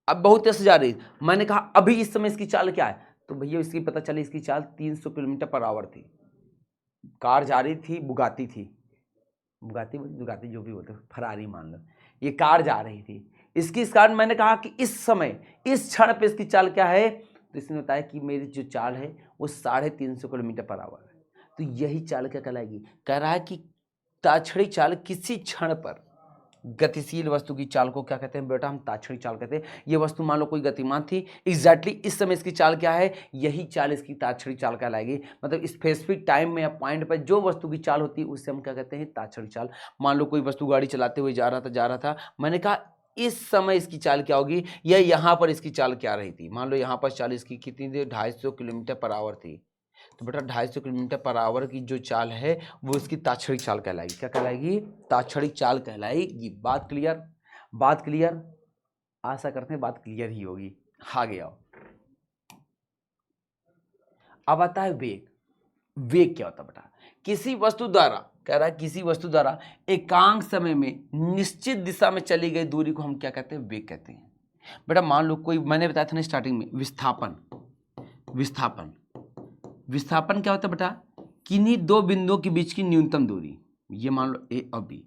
अब बहुत तेज से जा रही थी, मैंने कहा अभी इस समय इसकी चाल क्या है, तो भैया इसकी पता चली इसकी चाल 300 किलोमीटर पर आवर थी। कार जा रही थी, बुगाती थी, बुगाती जो भी होते, फरारी मान लो, ये कार जा रही थी, इसकी इस कार, मैंने कहा कि इस समय इस क्षण पे इसकी चाल क्या है, तो इसने बताया कि मेरी जो चाल है वो 350 किलोमीटर पर आवर है। तो यही चाल क्या कहलाएगी, कह रहा है कि ताछड़ी चाल किसी क्षण पर गतिशील वस्तु की चाल को क्या कहते हैं बेटा, हम ताछड़ी चाल कहते हैं। ये वस्तु मान लो कोई गतिमान थी, एग्जैक्टली इस समय इसकी चाल क्या है, यही चाल इसकी ताछड़ी चाल कहलाएगी। मतलब स्पेसिफिक टाइम में या पॉइंट पर जो वस्तु की चाल होती है उससे हम क्या कहते हैं, ताछड़ी चाल। मान लो कोई वस्तु गाड़ी चलाते हुए जा रहा था, मैंने कहा इस समय इसकी चाल क्या होगी, या यहाँ पर इसकी चाल क्या रही थी। मान लो यहाँ पर चाल इसकी कितनी थी, 250 किलोमीटर पर आवर थी। तो बेटा 250 किलोमीटर पर आवर की जो चाल है वो इसकी ताछड़ी चाल कहलाएगी। क्या कहलाएगी, ताछड़ी चाल कहलाएगी। बात क्लियर, बात क्लियर, आशा करते हैं बात क्लियर ही होगी। आगे आओ। अब आता है वेग। वेग क्या होता है बेटा, किसी वस्तु द्वारा, कह रहा है किसी वस्तु द्वारा एकांक समय में निश्चित दिशा में चली गई दूरी को हम क्या कहते हैं, वेग कहते हैं। बेटा मान लो कोई, मैंने बताया था ना स्टार्टिंग में, विस्थापन। विस्थापन, विस्थापन क्या होता है बेटा, किन्हीं दो बिंदुओं के बीच की न्यूनतम दूरी। ये मान लो ए और बी,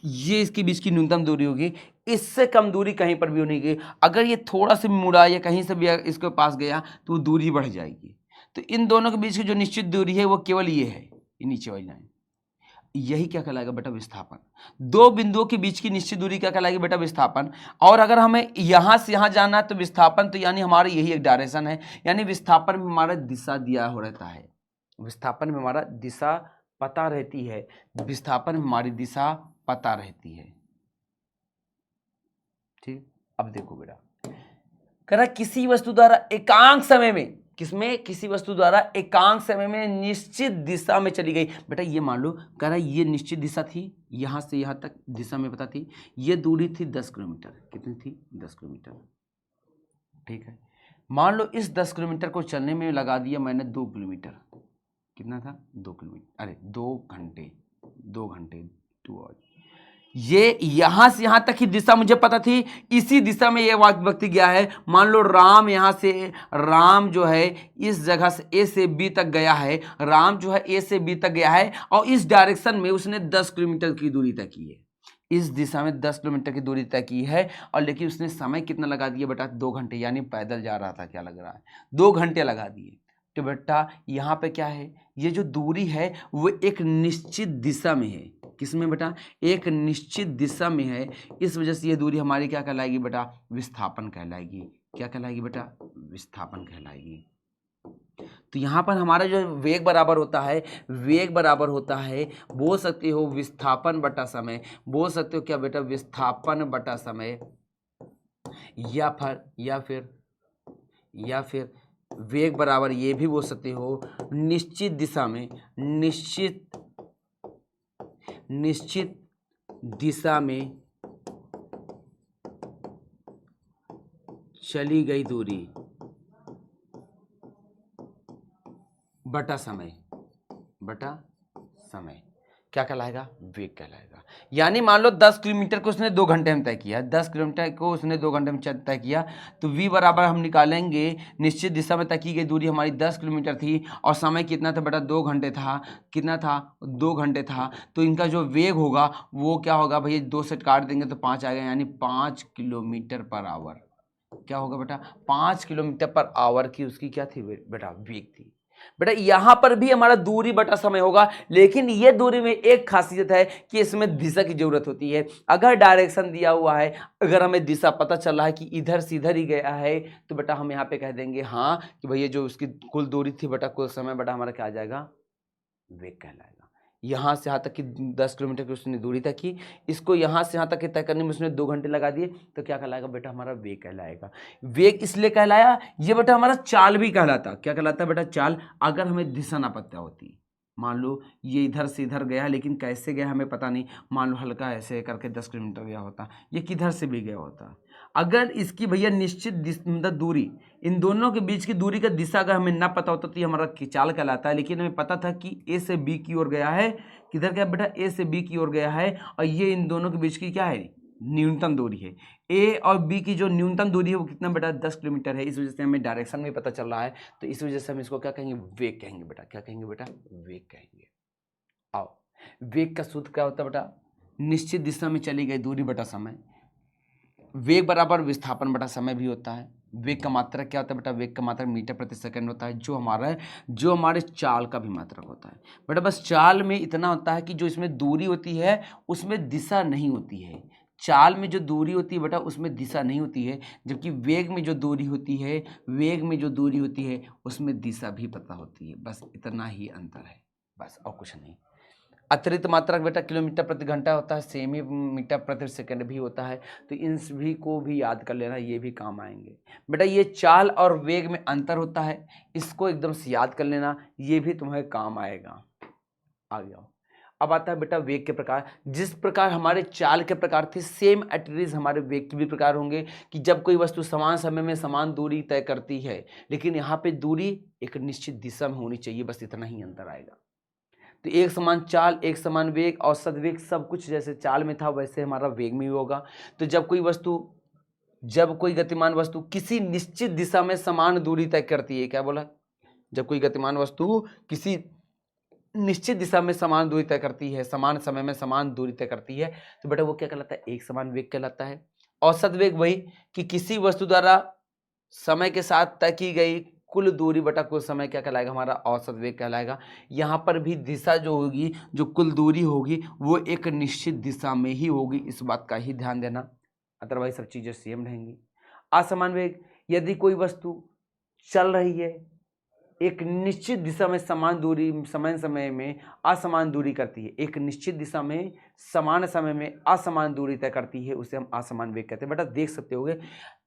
ये इसके बीच की न्यूनतम दूरी होगी। इससे कम दूरी कहीं पर भी होनी चाहिए। अगर ये थोड़ा सा मुड़ा या कहीं से भी इसके पास गया तो दूरी बढ़ जाएगी। तो इन दोनों के बीच की जो निश्चित दूरी है वो केवल ये है, ये नीचे वाली लाइन। यही क्या कहलाएगा बेटा, विस्थापन। दो बिंदुओं के बीच की निश्चित दूरी क्या कहलाएगी बेटा, विस्थापन। और अगर हमें यहां से यहां जाना है तो विस्थापन, तो यानी हमारा यही एक डायरेक्शन है। यानी विस्थापन में हमारा दिशा दिया हो रहता है, विस्थापन में हमारा दिशा पता रहती है, विस्थापन में हमारी दिशा पता रहती है। ठीक, अब देखो बेटा, कह रहा किसी वस्तु द्वारा एकांक समय में, किसमें, किसी वस्तु द्वारा एकांक समय में निश्चित दिशा में चली गई। बेटा ये मान लो, कह रहा ये निश्चित दिशा थी, यहां से यहां तक दिशा में पता थी। ये दूरी थी 10 किलोमीटर। कितनी थी, 10 किलोमीटर। ठीक है, मान लो इस 10 किलोमीटर को चलने में लगा दिया मैंने 2 किलोमीटर। कितना था, 2 किलोमीटर, अरे 2 घंटे, 2 घंटे 2 आवर्स। ये यहां से यहां तक की दिशा मुझे पता थी, इसी दिशा में ये व्यक्ति गया है। मान लो राम यहां से, राम जो है इस जगह से ए से बी तक गया है, राम जो है ए से बी तक गया है और इस डायरेक्शन में उसने 10 किलोमीटर की दूरी तय की है। इस दिशा में 10 किलोमीटर की दूरी तय की है, और लेकिन उसने समय कितना लगा दिया बेटा, 2 घंटे। यानी पैदल जा रहा था, क्या लग रहा है, 2 घंटे लगा दिए। तो बेटा यहाँ पे क्या है, ये जो दूरी है वो एक निश्चित दिशा में है। किसमें बेटा, एक निश्चित दिशा में है। इस वजह से ये दूरी हमारी क्या कहलाएगी बेटा, विस्थापन कहलाएगी। क्या कहलाएगी बेटा, विस्थापन कहलाएगी। तो यहाँ पर हमारा जो वेग बराबर होता है, वेग बराबर होता है, बोल सकते हो विस्थापन बटा समय। बोल सकते हो क्या बेटा, विस्थापन बटा समय, या फिर वेग बराबर ये भी बोल सकते हो निश्चित दिशा में, निश्चित दिशा में चली गई दूरी बटा समय, क्या कहलाएगा, वेग कहलाएगा। यानी मान लो 10 किलोमीटर को उसने 2 घंटे में तय किया, 10 किलोमीटर को उसने 2 घंटे में तय किया, तो v बराबर हम निकालेंगे, निश्चित दिशा में तय की गई दूरी हमारी 10 किलोमीटर थी और समय कितना था बेटा, 2 घंटे था। कितना था, 2 घंटे था। तो इनका जो वेग होगा वो क्या होगा भैया, 2 से काट देंगे तो 5 आएगा, यानी 5 किलोमीटर पर आवर। क्या होगा बेटा, 5 किलोमीटर पर आवर की उसकी क्या थी बेटा, वेग थी। बेटा यहां पर भी हमारा दूरी बटा समय होगा, लेकिन ये दूरी में एक खासियत है कि इसमें दिशा की जरूरत होती है। अगर डायरेक्शन दिया हुआ है, अगर हमें दिशा पता चल रहा है कि इधर से इधर ही गया है, तो बेटा हम यहाँ पे कह देंगे हाँ कि भैया जो उसकी कुल दूरी थी बेटा, कुल समय बेटा हमारा क्या आ जाएगा, वेग कहलाएगा। यहाँ से यहाँ तक की 10 किलोमीटर की उसने दूरी तक की, इसको यहाँ से यहाँ तक तय करने में उसने 2 घंटे लगा दिए, तो क्या कहलाएगा बेटा, हमारा वेग कहलाएगा। वेग इसलिए कहलाया, ये बेटा हमारा चाल भी कहलाता। क्या कहलाता बेटा, चाल। अगर हमें दिशा ना पता होती, मान लो ये इधर से इधर गया, लेकिन कैसे गया हमें पता नहीं, मान लो हल्का ऐसे करके 10 किलोमीटर गया होता, ये किधर से भी गया होता। अगर इसकी भैया निश्चित दूरी, इन दोनों के बीच की दूरी का दिशा अगर हमें ना पता होता तो ये हमारा चाल कहलाता है। लेकिन हमें पता था कि ए से बी की ओर गया है, किधर गया बेटा, ए से बी की ओर गया है, और ये इन दोनों के बीच की क्या है, न्यूनतम दूरी है। ए और बी की जो न्यूनतम दूरी है वो कितना बेटा, 10 किलोमीटर है। इस वजह से हमें डायरेक्शन भी पता चल रहा है, तो इस वजह से हम इसको क्या कहेंगे, वेग कहेंगे बेटा। क्या कहेंगे बेटा, वेग कहेंगे। आओ, वेग का सूत्र क्या होता है बेटा, निश्चित दिशा में चली गई दूरी बटा समय। वेग बराबर विस्थापन बटा समय भी होता है। वेग का मात्रक क्या होता है बेटा? वेग का मात्रक मीटर प्रति सेकंड होता है, जो हमारे चाल का भी मात्रक होता है बेटा। बस चाल में इतना होता है कि जो इसमें दूरी होती है उसमें दिशा नहीं होती है। चाल में जो दूरी होती है बेटा उसमें दिशा नहीं होती है, जबकि वेग में जो दूरी होती है उसमें दिशा भी पता होती है। बस इतना ही अंतर है, बस और कुछ नहीं। अतिरिक्त मात्रक बेटा किलोमीटर प्रति घंटा होता है, सेमी मीटर प्रति सेकंड भी होता है। तो इन सभी को भी याद कर लेना, ये भी काम आएंगे बेटा। ये चाल और वेग में अंतर होता है, इसको एकदम से याद कर लेना, ये भी तुम्हें काम आएगा। आ गया। अब आता है बेटा वेग के प्रकार। जिस प्रकार हमारे चाल के प्रकार थे, सेम एटरीज हमारे वेग के भी प्रकार होंगे कि जब कोई वस्तु समान समय में समान दूरी तय करती है, लेकिन यहाँ पे दूरी एक निश्चित दिशा में होनी चाहिए, बस इतना ही अंतर आएगा। तो एक समान चाल, एक समान वेग, औसत वेग, सब कुछ जैसे चाल में था वैसे हमारा वेग में भी होगा। तो जब कोई गतिमान वस्तु किसी निश्चित दिशा में समान दूरी तय करती है, क्या बोला? जब कोई गतिमान वस्तु किसी निश्चित दिशा में समान दूरी तय करती है, समान समय में समान दूरी तय करती है, तो बेटा वो क्या कहलाता है? एक समान वेग कहलाता है। औसत वेग वही कि किसी वस्तु द्वारा समय के साथ तय की गई कुल दूरी बटा कुल समय क्या कहलाएगा? हमारा औसत वेग कहलाएगा। यहाँ पर भी दिशा जो होगी, जो कुल दूरी होगी, वो एक निश्चित दिशा में ही होगी, इस बात का ही ध्यान देना, अदरवाइज सब चीजें सेम रहेंगी। असमान वेग, यदि कोई वस्तु चल रही है एक निश्चित दिशा में समान दूरी, समान समय में असमान दूरी करती है, एक निश्चित दिशा में समान समय में असमान दूरी तय करती है, उसे हम असमान वेग कहते हैं। बेटा देख सकते होगे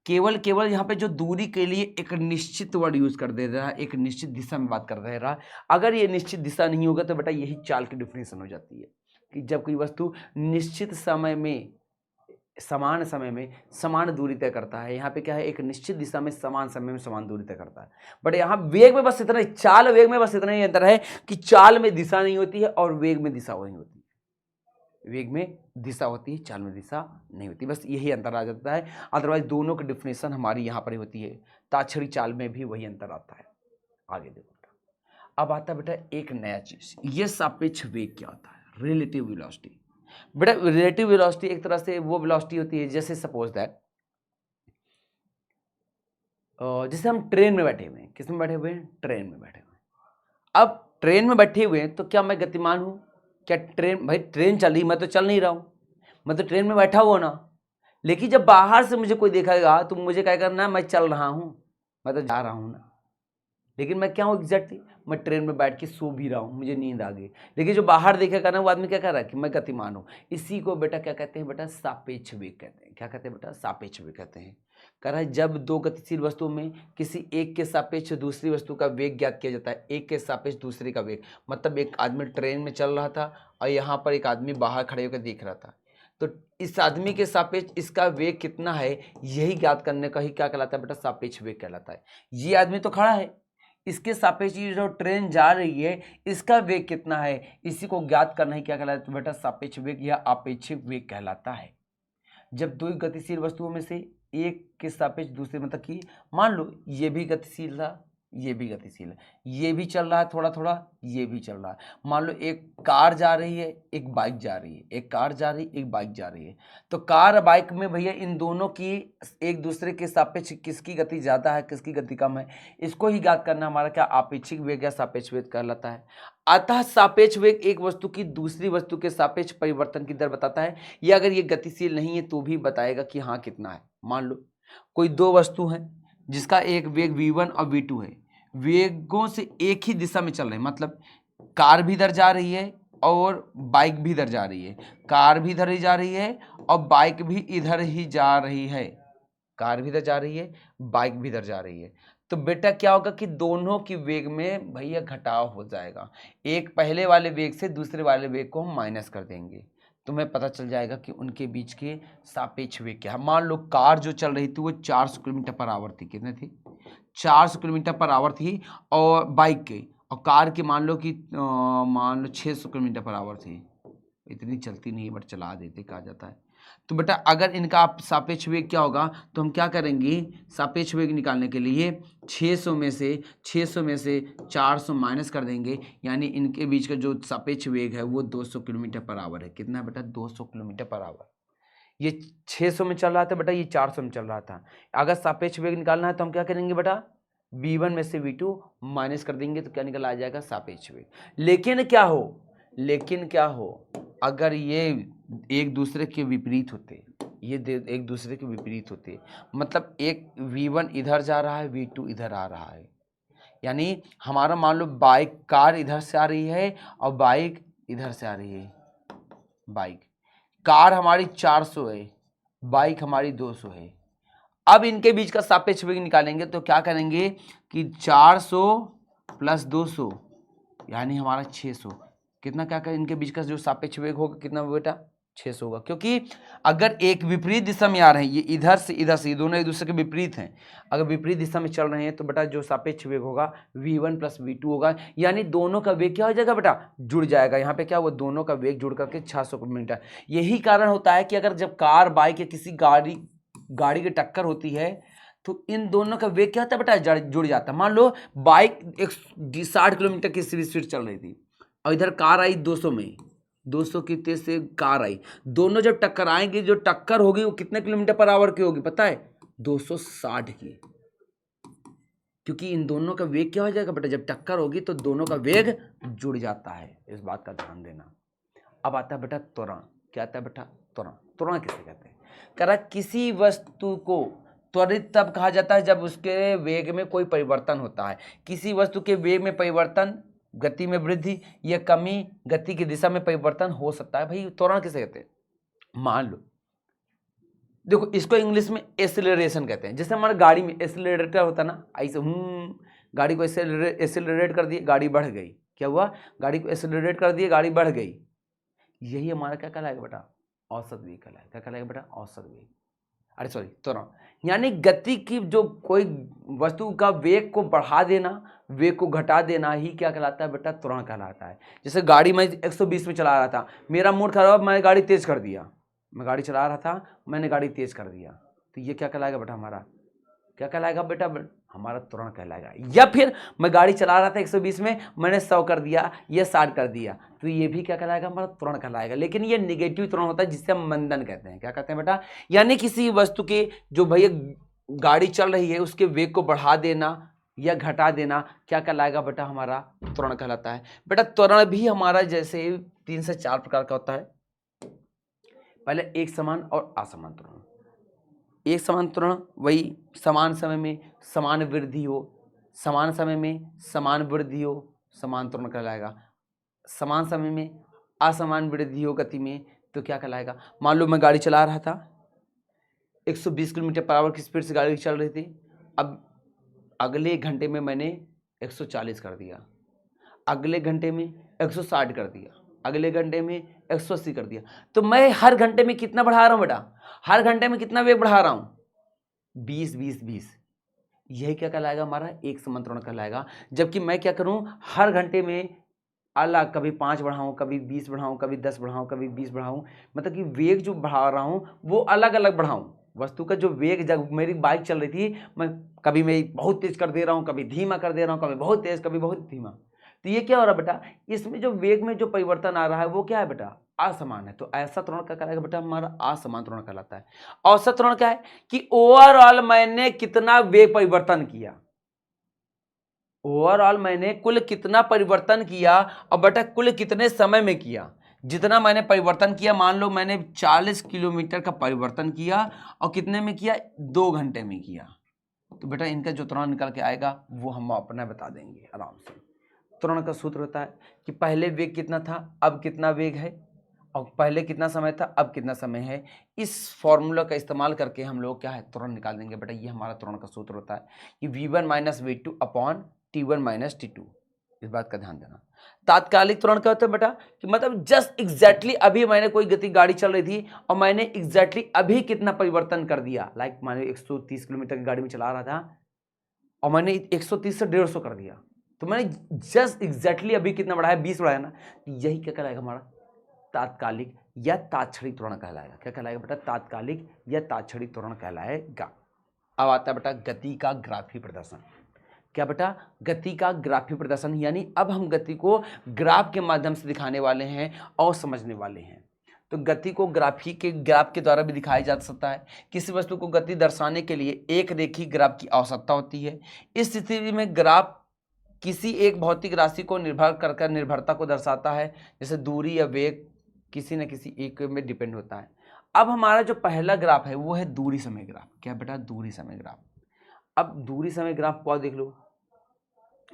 केवल यहाँ पे जो दूरी के लिए एक निश्चित वर्ड यूज कर दे रहा है, एक निश्चित दिशा में बात कर दे रहा है। अगर ये निश्चित दिशा नहीं होगा तो बेटा यही चाल की डिफिनेशन हो जाती है कि जब कोई वस्तु निश्चित समय में समान समय में समान दूरी तय करता है। यहाँ पे क्या है? एक निश्चित दिशा में समान समय में समान दूरी तय करता है। बट यहाँ वेग में बस इतना ही, चाल वेग में बस इतना ही अंतर है कि चाल में दिशा नहीं होती है और वेग में दिशा नहीं होती है। वेग में दिशा होती है, चाल में दिशा नहीं होती, बस यही अंतर आ जाता है। अदरवाइज दोनों की डिफिनेशन हमारी यहाँ पर होती है। ताक्षरी चाल में भी वही अंतर आता है। आगे देखो, अब आता है बेटा एक नया चीज, ये सापेक्ष वेग क्या होता है? Relative velocity. बेटा रिलेटिव वेलोसिटी एक तरह से वो वेलोसिटी होती है, जैसे सपोज दैट जैसे हम ट्रेन में बैठे हुए हैं। किस में बैठे हुए हैं? ट्रेन में बैठे हुए हैं। अब ट्रेन में बैठे हुए हैं तो क्या मैं गतिमान हूं? क्या भाई ट्रेन चल रही, मैं तो चल नहीं रहा हूं, मैं तो ट्रेन में बैठा हुआ ना। लेकिन जब बाहर से मुझे कोई देखेगा तो मुझे क्या करना? मैं चल रहा हूं, मैं तो जा रहा हूं ना। लेकिन मैं क्या हूँ एग्जैक्टली? मैं ट्रेन में बैठ के सो भी रहा हूँ, मुझे नींद आ गई, लेकिन जो बाहर देखेगा ना वो आदमी क्या कर रहा है कि मैं गतिमान हूँ। इसी को बेटा क्या कहते हैं? बेटा सापेक्ष वेग कहते हैं। क्या कहते हैं बेटा? सापेक्ष वेग कहते हैं। कह रहा है जब दो गतिशील वस्तुओं में किसी एक के सापेक्ष दूसरी वस्तु का वेग ज्ञात किया जाता है। एक के सापेक्ष दूसरे का वेग, मतलब एक आदमी ट्रेन में चल रहा था और यहाँ पर एक आदमी बाहर खड़े होकर देख रहा था, तो इस आदमी के सापेक्ष इसका वेग कितना है, यही ज्ञात करने का ही क्या कहलाता है बेटा? सापेक्ष वेग कहलाता है। ये आदमी तो खड़ा है, इसके सापेक्ष जो ट्रेन जा रही है इसका वेग कितना है, इसी को ज्ञात करना ही क्या कहलाता है बेटा? सापेक्ष वेग या आपेक्षिक वेग कहलाता है। जब दो गतिशील वस्तुओं में से एक के सापेक्ष दूसरे, मतलब कि मान लो ये भी गतिशील था, ये भी गतिशील है, ये भी चल रहा है थोड़ा थोड़ा, ये भी चल रहा है। मान लो एक कार जा रही है, एक बाइक जा रही है, एक कार जा रही है, एक बाइक जा रही है। तो कार और बाइक में भैया इन दोनों की एक दूसरे के सापेक्ष किसकी गति ज़्यादा है, किसकी गति कम है, इसको ही ज्ञात करना हमारा क्या आपेक्षिक वेग या सापेक्ष वेग कहलाता है। अतः सापेक्ष वेग एक वस्तु की दूसरी वस्तु के सापेक्ष परिवर्तन की दर बताता है। या अगर ये गतिशील नहीं है तो भी बताएगा कि हाँ कितना है। मान लो कोई दो वस्तु है जिसका एक वेग v1 और v2 है, वेगों से एक ही दिशा में चल रहे हैं, मतलब कार भी इधर जा रही है और बाइक भी इधर जा रही है, कार भी इधर ही जा रही है और बाइक भी इधर ही जा रही है, कार भी इधर जा रही है, बाइक भी इधर जा रही है। तो बेटा क्या होगा कि दोनों की वेग में भैया घटाव हो जाएगा। एक पहले वाले वेग से दूसरे वाले वेग को हम माइनस कर देंगे, तुम्हें पता चल जाएगा कि उनके बीच के सापेक्ष वेग क्या है। मान लो कार जो चल रही थी वो 400 किलोमीटर पर आवर थी। कितने थी? 400 किलोमीटर पर आवर थी। और बाइक के और कार के मान लो कि 600 किलोमीटर पर आवर थी। इतनी चलती नहीं बट चला देते कहा जाता है। तो बेटा अगर इनका सापेक्ष वेग क्या होगा तो हम क्या करेंगे? सापेक्ष वेग निकालने के लिए 600 में से 400 माइनस कर देंगे, यानी इनके बीच का जो सापेक्ष वेग है वो 200 किलोमीटर पर आवर है। कितना बेटा? 200 किलोमीटर पर आवर। ये 600 में चल रहा था बेटा, ये 400 में चल रहा था। अगर सापेक्ष वेग निकालना है तो हम क्या करेंगे बेटा, v1 में से v2 माइनस कर देंगे तो क्या निकल आ जाएगा, सापेक्ष वेग। लेकिन क्या हो अगर ये एक दूसरे के विपरीत होते, एक दूसरे के विपरीत होते, मतलब एक v1 इधर जा रहा है, v2 इधर आ रहा है, यानी हमारा मान लो बाइक, कार इधर से आ रही है और बाइक इधर से आ रही है। बाइक, कार हमारी 400 है, बाइक हमारी 200 है। अब इनके बीच का सापेक्ष वेग निकालेंगे तो क्या करेंगे कि 400 प्लस 200 यानी हमारा 600। कितना क्या करें, इनके बीच का जो सापेक्ष वेग होगा कितना बेटा, 600 होगा। क्योंकि अगर एक विपरीत दिशा में आ रहे हैं, ये इधर से ये दोनों एक दूसरे के विपरीत हैं, अगर विपरीत दिशा में चल रहे हैं तो बेटा जो सापेक्ष वेग होगा v1 प्लस v2 होगा, यानी दोनों का वेग क्या हो जाएगा बेटा, जुड़ जाएगा। यहाँ पे क्या हुआ, दोनों का वेग जुड़ करके 600 किलोमीटर। यही कारण होता है कि अगर जब कार, बाइक या किसी गाड़ी की टक्कर होती है तो इन दोनों का वेग क्या होता है बेटा, जुड़ जाता है। मान लो बाइक 60 किलोमीटर की स्पीड चल रही थी और इधर कार आई 200 में, 200 की तेज से कार आई, दोनों जब टक्कराएंगे, जो टक्कर होगी वो कितने किलोमीटर पर आवर की होगी पता है, 260 की। क्योंकि इन दोनों का वेग क्या हो जाएगा बेटा, जब टक्कर होगी तो दोनों का वेग जुड़ जाता है, इस बात का ध्यान देना। अब आता है बेटा त्वरण। क्या आता है बेटा, त्वरण। त्वरण किसे कहते हैं, कह रहा किसी वस्तु को त्वरित तब कहा जाता है जब उसके वेग में कोई परिवर्तन होता है। किसी वस्तु के वेग में परिवर्तन, गति में वृद्धि या कमी, गति की दिशा में परिवर्तन हो सकता है। भाई त्वरण किसे कहते हैं, मान लो देखो इसको इंग्लिश में एक्सेलरेशन कहते हैं। जैसे हमारे गाड़ी में एक्सेलरेटर होता है ना, ऐसे गाड़ी को एक्सेलरेट कर दिए, गाड़ी बढ़ गई। क्या हुआ, गाड़ी को एक्सेलरेट कर दिए, गाड़ी बढ़ गई। यही हमारा क्या कहलाएगा बेटा, औसत वेग कहलाएगा। क्या कहलाएगा बेटा, औसत वेग, अरे सॉरी त्वरण। यानी गति की, जो कोई वस्तु का वेग को बढ़ा देना, वेग को घटा देना ही क्या कहलाता है बेटा, त्वरण कहलाता है। जैसे गाड़ी मैं 120 में चला रहा था, मेरा मूड खराब, मैंने गाड़ी तेज कर दिया, मैं गाड़ी चला रहा था, मैंने गाड़ी तेज कर दिया, तो ये क्या कहलाएगा बेटा, हमारा क्या कहलाएगा बेटा, हमारा त्वरण कहलाएगा। या फिर मैं गाड़ी चला रहा था 120 में, मैंने 100 कर दिया या 60 कर दिया, तो ये भी क्या कहलाएगा, हमारा त्वरण कहलाएगा। लेकिन ये निगेटिव त्वरण होता है जिससे हम मंदन कहते हैं। क्या कहते हैं बेटा, यानी किसी वस्तु के, जो भैया गाड़ी चल रही है, उसके वेग को बढ़ा देना या घटा देना क्या कहलाएगा बेटा, हमारा त्वरण कहलाता है। बेटा त्वरण भी हमारा जैसे 3 से 4 प्रकार का होता है। पहले एक समान और असमान त्वरण। एक समान त्वरण वही समान समय में समान वृद्धि हो, समान समय में समान वृद्धि हो, समान त्वरण कहलाएगा। समान समय में असमान वृद्धि हो गति में तो क्या कहलाएगा। मान लो मैं गाड़ी चला रहा था, 120 किलोमीटर पर आवर की स्पीड से गाड़ी चल रही थी, अब अगले एक घंटे में मैंने 140 कर दिया, अगले घंटे में 160 कर दिया, अगले घंटे में 180 कर दिया, तो मैं हर घंटे में कितना बढ़ा रहा हूं बेटा, हर घंटे में कितना वेग बढ़ा रहा हूं, 20 20 20। यही क्या कहलाएगा, हमारा एक समान त्वरण कहलाएगा। जबकि मैं क्या करूं, हर घंटे में अलग, कभी 5 बढ़ाऊं, कभी 20 बढ़ाऊं, कभी 10 बढ़ाऊं, कभी 20 बढ़ाऊं, मतलब कि वेग जो बढ़ा रहा हूं वो अलग अलग बढ़ाऊं। वस्तु का जो वेग, जब मेरी बाइक चल रही थी, कभी मैं बहुत तेज कर दे रहा हूं, कभी धीमा कर दे रहा हूं, कभी बहुत तेज, कभी बहुत धीमा, तो ये क्या हो रहा है बेटा, इसमें जो वेग में जो परिवर्तन आ रहा है वो क्या है बेटा, असमान है। तो ऐसा त्वरण क्या कहलाएगा बेटा, हमारा असमान त्वरण कहलाता है। औसत त्वरण क्या है कि ओवरऑल मैंने कितना वेग परिवर्तन किया, ओवरऑल मैंने कुल कितना परिवर्तन किया और बेटा कुल कितने समय में किया। जितना मैंने परिवर्तन किया, मान लो मैंने 40 किलोमीटर का परिवर्तन किया और कितने में किया, 2 घंटे में किया, तो बेटा इनका जो त्वरण निकल के आएगा वो हम अपना बता देंगे आराम से। त्वरण का सूत्र होता है कि पहले वेग कितना था, अब कितना वेग है, और पहले कितना समय था, अब कितना समय है। इस फॉर्मूला का इस्तेमाल करके हम लोग क्या है, त्वरण निकाल देंगे बेटा। ये हमारा त्वरण का सूत्र होता है कि v1 minus v2 upon t1 minus t2। इस बात का ध्यान देना। तात्कालिक त्वरण क्या होता है बेटा, कि मतलब जस्ट एग्जैक्टली अभी मैंने कोई गति गाड़ी चल रही थी और मैंने एग्जैक्टली अभी कितना परिवर्तन कर दिया। लाइक माने 130 किलोमीटर की गाड़ी में चला रहा था और मैंने 130 से 150 कर दिया, तो मैंने जस्ट एग्जैक्टली अभी कितना बढ़ाया, 20 बढ़ाया ना। यही क्या कहलाएगा, हमारा तात्कालिक या तात्क्षणिक त्वरण कहलाएगा। क्या कहलाएगा बेटा, तात्कालिक या तात्क्षणिक त्वरण कहलाएगा। अब आता है बेटा गति का ग्राफी प्रदर्शन। क्या बेटा, गति का ग्राफी प्रदर्शन, यानी अब हम गति को ग्राफ के माध्यम से दिखाने वाले हैं और समझने वाले हैं। तो गति को ग्राफ के द्वारा भी दिखाया जा सकता है। किसी वस्तु को गति दर्शाने के लिए एक रेखीय ग्राफ की आवश्यकता होती है। इस स्थिति में ग्राफ किसी एक भौतिक राशि को निर्भर कर निर्भरता को दर्शाता है, जैसे दूरी या वेग किसी न किसी एक में डिपेंड होता है। अब हमारा जो पहला ग्राफ है वो है दूरी समय ग्राफ। क्या बेटा? दूरी समय ग्राफ। अब दूरी समय ग्राफ को देख लो।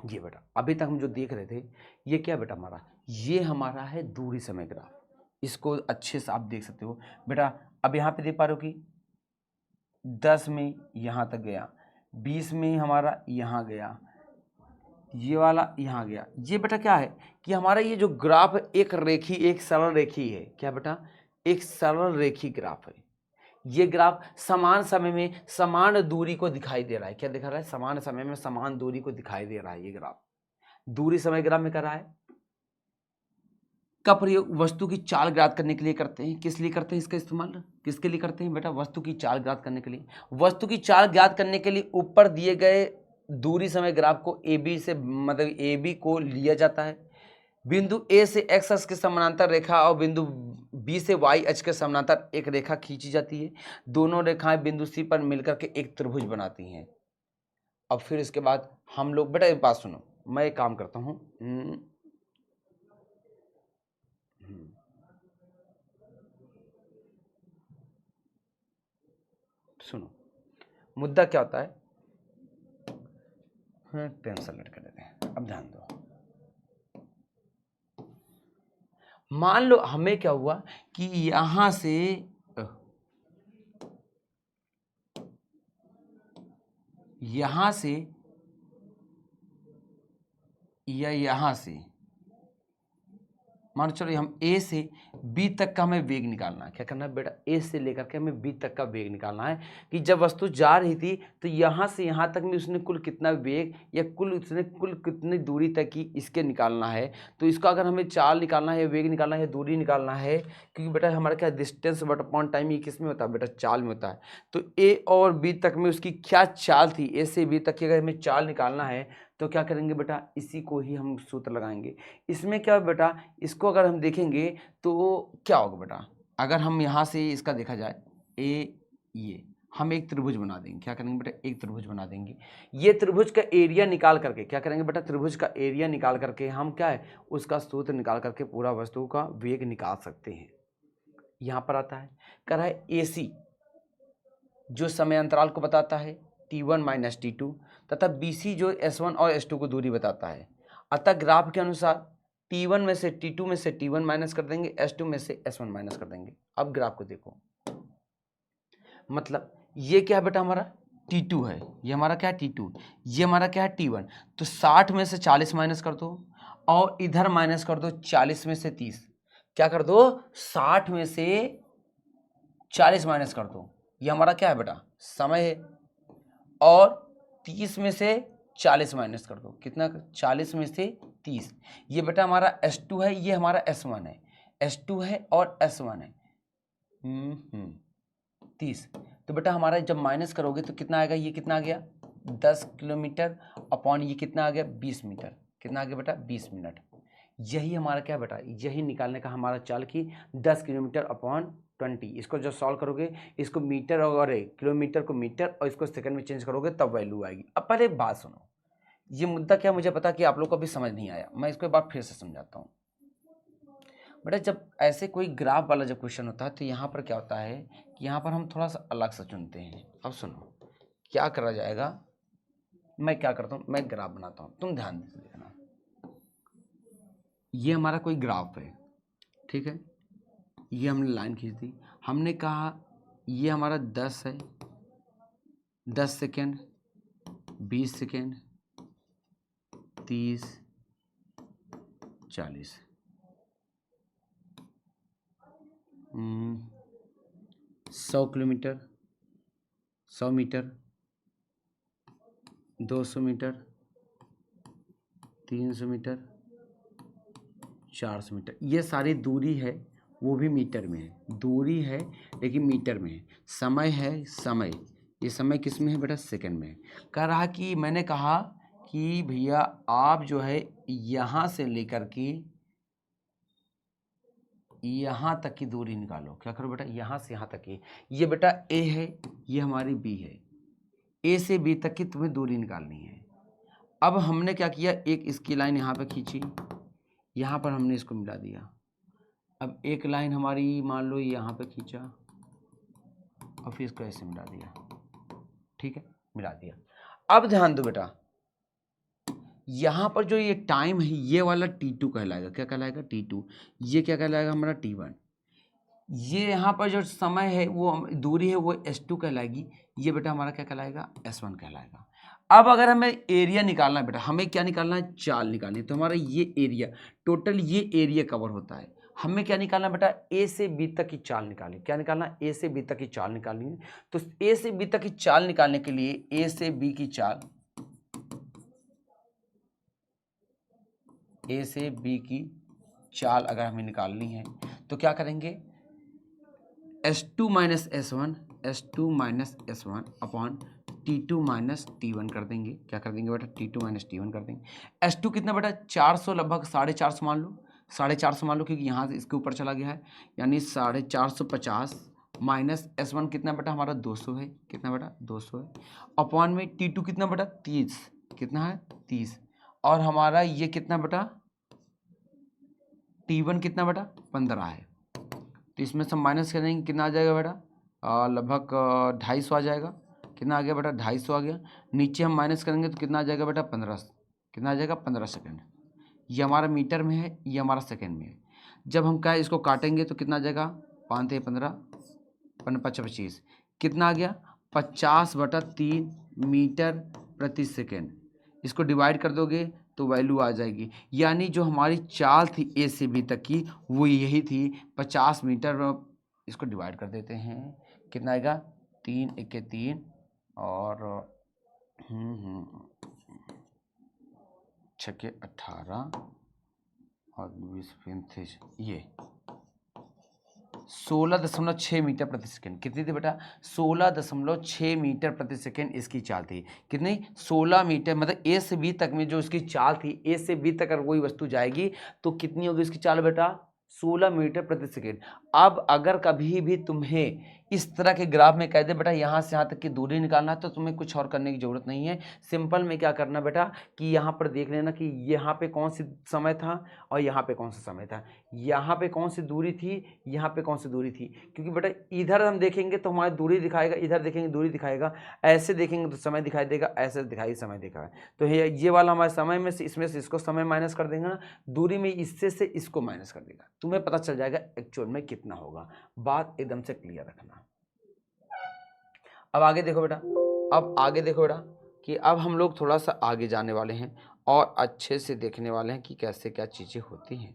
ये बेटा अभी तक हम जो देख रहे थे ये क्या बेटा हमारा, ये हमारा है दूरी समय ग्राफ। इसको अच्छे से आप देख सकते हो बेटा। अब यहाँ पे देख पा रहे हो कि 10 में यहाँ तक गया, 20 में हमारा यहाँ गया, ये वाला यहाँ गया। ये बेटा क्या है कि हमारा ये जो ग्राफ एक सरल रेखी है। क्या बेटा? एक सरल रेखी ग्राफ है। ये ग्राफ समान समय में समान दूरी को दिखाई दे रहा है। क्या दिखा रहा है? समान समय में समान दूरी को दिखाई दे रहा है। ये ग्राफ दूरी समय ग्राफ में कर रहा है का प्रयोग वस्तु की चाल ज्ञात करने के लिए करते हैं। किस लिए करते हैं इसका इस्तेमाल? किसके लिए करते हैं बेटा? वस्तु की चाल ज्ञात करने के लिए। वस्तु की चाल ज्ञात करने के लिए ऊपर दिए गए दूरी समय ग्राफ को AB से मतलब AB को लिया जाता है। बिंदु A से X अक्ष के समानांतर रेखा और बिंदु B से Y अक्ष के समानांतर एक रेखा खींची जाती है। दोनों रेखाएं बिंदु C पर मिलकर के एक त्रिभुज बनाती हैं। अब फिर इसके बाद हम लोग बेटा एक बात सुनो, मैं एक काम करता हूँ। सुनो, मुद्दा क्या होता है? टेंशन लेट कर देते हैं। अब ध्यान दो। मान लो हमें क्या हुआ कि यहां से या यहां से मान चलो हम A से B तक का हमें वेग निकालना है। क्या करना है बेटा? A से लेकर के हमें B तक का वेग निकालना है कि जब वस्तु जा रही थी तो यहाँ से यहाँ तक में उसने कुल कितना वेग या कुल कितनी दूरी तक की इसके निकालना है। तो इसका अगर हमें चाल निकालना है, वेग निकालना है, दूरी निकालना है, क्योंकि बेटा हमारा क्या डिस्टेंस बट अपॉन टाइम ये किस में होता है बेटा? चाल में होता है। तो A और B तक में उसकी क्या चाल थी, A से B तक की अगर हमें चाल निकालना है तो क्या करेंगे बेटा? इसी को ही हम सूत्र लगाएंगे। इसमें क्या है बेटा? इसको अगर हम देखेंगे तो क्या होगा बेटा? अगर हम यहाँ से इसका देखा जाए ये हम एक त्रिभुज बना देंगे। क्या करेंगे बेटा? एक त्रिभुज बना देंगे। ये त्रिभुज का एरिया निकाल करके क्या करेंगे बेटा? त्रिभुज का एरिया निकाल करके हम क्या है उसका सूत्र निकाल करके पूरा वस्तु का वेग निकाल सकते हैं। यहाँ पर आता है कह रहा है AC जो समय अंतराल को बताता है T1 माइनस T2 तथा BC जो S1 और S2 को दूरी बताता है। अतः ग्राफ के अनुसार T1 में से T2 में से T1 माइनस कर देंगे, S2 में से S1 माइनस कर देंगे। अब ग्राफ को देखो, मतलब ये क्या है बेटा? हमारा T2 है, ये हमारा क्या है? T2। ये हमारा क्या है? T1। तो 60 में से 40 माइनस कर दो और इधर माइनस कर दो 40 में से 30। क्या कर दो? 60 में से 40 माइनस कर दो। ये हमारा क्या है बेटा? समय है। और 30 में से 40 माइनस कर दो। कितना? 40 में से 30। ये बेटा हमारा S2 है, ये हमारा S1 है। S2 है और S1 है 30। तो बेटा हमारा जब माइनस करोगे तो कितना आएगा? ये कितना आ गया? 10 किलोमीटर अपॉन ये कितना आ गया? 20 मीटर। कितना आ गया बेटा? 20 मिनट। यही हमारा क्या बेटा? यही निकालने का हमारा चाल की 10 किलोमीटर अपॉन 20। इसको जब सॉल्व करोगे, इसको मीटर और किलोमीटर को मीटर और इसको सेकंड में चेंज करोगे तब वैल्यू आएगी। अब पहले एक बात सुनो, ये मुद्दा क्या मुझे पता कि आप लोग को अभी समझ नहीं आया, मैं इसको एक बार फिर से समझाता हूँ। बेटा जब ऐसे कोई ग्राफ वाला जब क्वेश्चन होता है तो यहाँ पर क्या होता है कि यहाँ पर हम थोड़ा सा अलग से चुनते हैं। अब सुनो क्या करा जाएगा, मैं क्या करता हूँ, मैं ग्राफ बनाता हूँ, तुम ध्यान से देखना। ये हमारा कोई ग्राफ है, ठीक है, ये हमने लाइन खींच दी। हमने कहा ये हमारा 10 है, 10 second, 20 second, 30, 40, 100 kilometre, 100 metre, 200 metre, 300 metre, 400 metre. ये सारी दूरी है, वो भी मीटर में है। दूरी है लेकिन मीटर में है। समय है, समय, ये समय किस में है बेटा? सेकंड में है। कह रहा कि मैंने कहा कि भैया आप जो है यहाँ से लेकर के यहाँ तक की दूरी निकालो। क्या करो बेटा, यहाँ से यहाँ तक की, ये बेटा ए है, ये हमारी बी है, ए से बी तक की तुम्हें दूरी निकालनी है। अब हमने क्या किया, एक इसकी लाइन यहाँ पे खींची, यहाँ पर हमने इसको मिला दिया। अब एक लाइन हमारी मान लो यहाँ पे खींचा और फिर इसको ऐसे मिला दिया। ठीक है, मिला दिया। अब ध्यान दो बेटा, यहाँ पर जो ये टाइम है ये वाला T2 कहलाएगा। क्या कहलाएगा, T2। ये क्या कहलाएगा हमारा T1। ये यहाँ पर जो समय है वो दूरी है वो S2 कहलाएगी। ये बेटा हमारा क्या कहलाएगा, S1 कहलाएगा। अब अगर हमें एरिया निकालना है बेटा, हमें क्या निकालना है, चाल निकालनी है। तो हमारा ये एरिया, टोटल ये एरिया कवर होता है। हमें क्या निकालना बेटा, ए से बी तक की चाल निकालनी। क्या निकालना, ए से बी तक की चाल निकालनी है। तो ए से बी तक की चाल निकालने के लिए ए से बी की चाल, ए से बी की चाल अगर हमें निकालनी है तो क्या करेंगे, S2 minus S1, S2 minus S1 upon T2 minus T1 कर देंगे। क्या कर देंगे बेटा, T2 माइनस T1 कर देंगे। S2 कितना बेटा, 400, लगभग 450 मान लो, 450 मान लो, क्योंकि यहाँ से इसके ऊपर चला गया है, यानी 450 माइनस S1 कितना बेटा हमारा 200 है। कितना बेटा, 200 है। अपॉन में T2 कितना बेटा, 30, कितना है 30, और हमारा ये कितना बेटा T1 कितना बेटा 15 है। तो इसमें सब माइनस करेंगे, कितना आ जाएगा बेटा, लगभग 250 आ जाएगा। कितना आ गया बेटा, 250 आ गया। नीचे हम माइनस करेंगे तो कितना आ जाएगा बेटा, 15, कितना आ जाएगा 15 सेकेंड। ये हमारा मीटर में है, ये हमारा सेकेंड में है। जब हम क्या इसको काटेंगे तो कितना आ जाएगा, 5 × 15, 25, कितना आ गया 50/3 मीटर प्रति सेकेंड। इसको डिवाइड कर दोगे तो वैल्यू आ जाएगी, यानी जो हमारी चाल थी ए से बी तक की वो यही थी 50 मीटर। इसको डिवाइड कर देते हैं, कितना आएगा, 3 × 3 और 6 × 18 और 20 ये 16.6 मीटर प्रति सेकेंड। कितनी थी बेटा, 16.6 मीटर प्रति सेकेंड इसकी चाल थी। कितनी, 16 मीटर, मतलब ए से बी तक में जो इसकी चाल थी, ए से बी तक अगर कोई वस्तु जाएगी तो कितनी होगी इसकी चाल बेटा, 16 मीटर प्रति सेकेंड। अब अगर कभी भी तुम्हें इस तरह के ग्राफ में कह दे बेटा यहाँ से यहाँ तक की दूरी निकालना है तो तुम्हें कुछ और करने की जरूरत नहीं है। सिंपल में क्या करना बेटा कि यहाँ पर देख लेना कि यहाँ पे कौन सी समय था और यहाँ पे कौन सा समय था, यहाँ पे कौन सी दूरी थी, यहाँ पे कौन सी दूरी थी। क्योंकि बेटा इधर हम देखेंगे तो हमारी दूरी दिखाएगा, इधर देखेंगे दूरी दिखाएगा, ऐसे देखेंगे तो समय दिखाई देगा, ऐसे दिखाई समय देगा। तो ये वाला हमारे समय में से, इसमें से इसको समय माइनस कर देगा, दूरी में इससे से इसको माइनस कर देगा, तुम्हें पता चल जाएगा एक्चुअल में कितना होगा। बात एकदम से क्लियर रखना। अब आगे देखो बेटा, अब आगे देखो बेटा कि अब हम लोग थोड़ा सा आगे जाने वाले हैं और अच्छे से देखने वाले हैं कि कैसे क्या चीजें होती हैं।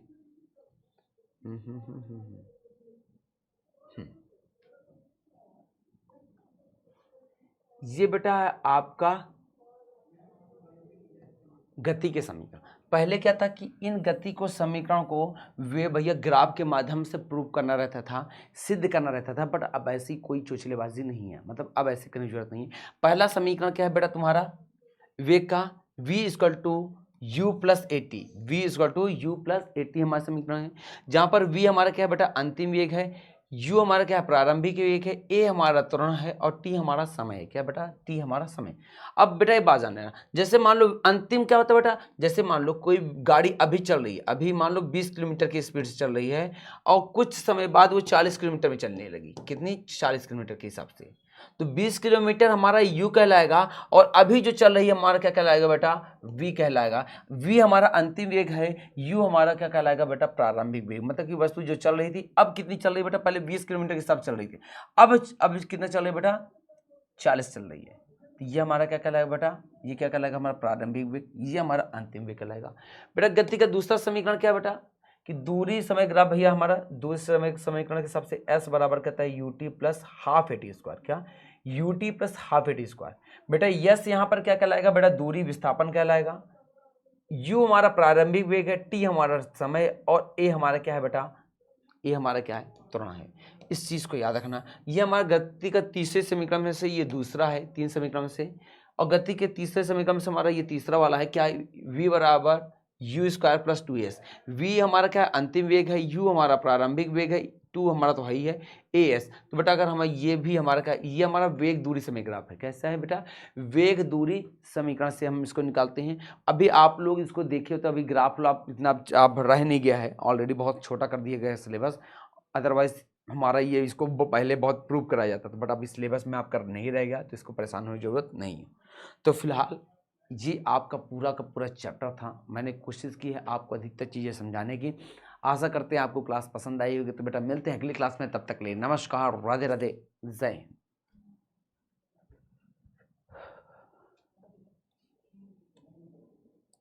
ये बेटा है आपका गति के समीकरण। पहले क्या था कि इन गति को समीकरण को वे भैया ग्राफ के माध्यम से प्रूव करना रहता था, सिद्ध करना रहता था, बट अब ऐसी कोई चोचलेबाजी नहीं है, मतलब अब ऐसी करने की जरूरत नहीं है। पहला समीकरण क्या है बेटा तुम्हारा, वेग का, v = u + at, v = u + at हमारा समीकरण है, जहां पर v हमारा क्या है बेटा अंतिम वेग है, u हमारा क्या है प्रारंभिक वेग है, a हमारा त्वरण है और t हमारा समय है। क्या बेटा, t हमारा समय। अब बेटा ये बात जानना है, जैसे मान लो अंतिम क्या होता है बेटा, जैसे मान लो कोई गाड़ी अभी चल रही है, अभी मान लो 20 किलोमीटर की स्पीड से चल रही है और कुछ समय बाद वो 40 किलोमीटर में चलने लगी। कितनी, 40 किलोमीटर के हिसाब से। तो 20 किलोमीटर हमारा u कहलाएगा और अभी जो चल रही है हमारा क्या कहलाएगा बेटा, v कहलाएगा। v हमारा अंतिम वेग है, u हमारा क्या कहलाएगा बेटा प्रारंभिक वेग, मतलब कि वस्तु जो चल रही थी अब कितनी चल रही है बेटा, पहले 20 किलोमीटर के हिसाब चल रही थी, अब कितना चल रही है बेटा, 40 चल रही है। तो ये हमारा क्या कहलाएगा बेटा, ये क्या कहलाएगा हमारा प्रारंभिक वेग, ये हमारा अंतिम वेग कहलाएगा। बेटा गति का दूसरा समीकरण क्या है बेटा कि दूरी समय ग्राफ भैया हमारा दूसरे समय समीकरण के हिसाब से s बराबर कहता है ut + ½ at²। क्या, ut + ½ at²। बेटा यस यहाँ पर क्या कहलाएगा बेटा, दूरी विस्थापन कहलाएगा, u हमारा प्रारंभिक वेग है, t हमारा समय और a हमारा क्या है बेटा, a हमारा क्या है त्वरण है। इस चीज को याद रखना। ये हमारा गति का तीसरे समीकरण में से ये दूसरा है, 3 समीकरण में से, और गति के तीसरे समीकरण से हमारा ये तीसरा वाला है क्या, v = you square plus 2s। v हमारा क्या है, अंतिम वेग है, u हमारा प्रारंभिक वेग है, 2 हमारा तो है ही है, as। तो बेटा अगर हम ये भी हमारा क्या, ये हमारा वेग दूरी समीकरण है। कैसा है बेटा, वेग दूरी समीकरण से हम इसको निकालते हैं। अभी आप लोग इसको देखिए तो अभी ग्राफ आप इतना आप रह नहीं गया है, ऑलरेडी बहुत छोटा कर दिया गया है सिलेबस। अदरवाइज हमारा ये इसको पहले बहुत प्रूव कराया जाता था, बट अब इस सिलेबस में आप कर नहीं रहेगा तो इसको परेशान होने की जरूरत नहीं है। तो फिलहाल ये आपका पूरा का पूरा चैप्टर था। मैंने कोशिश की है आपको अधिकतर चीज़ें समझाने की। आशा करते हैं आपको क्लास पसंद आई होगी। तो बेटा मिलते हैं अगली क्लास में, तब तक के लिए नमस्कार, राधे राधे, जय हिंद।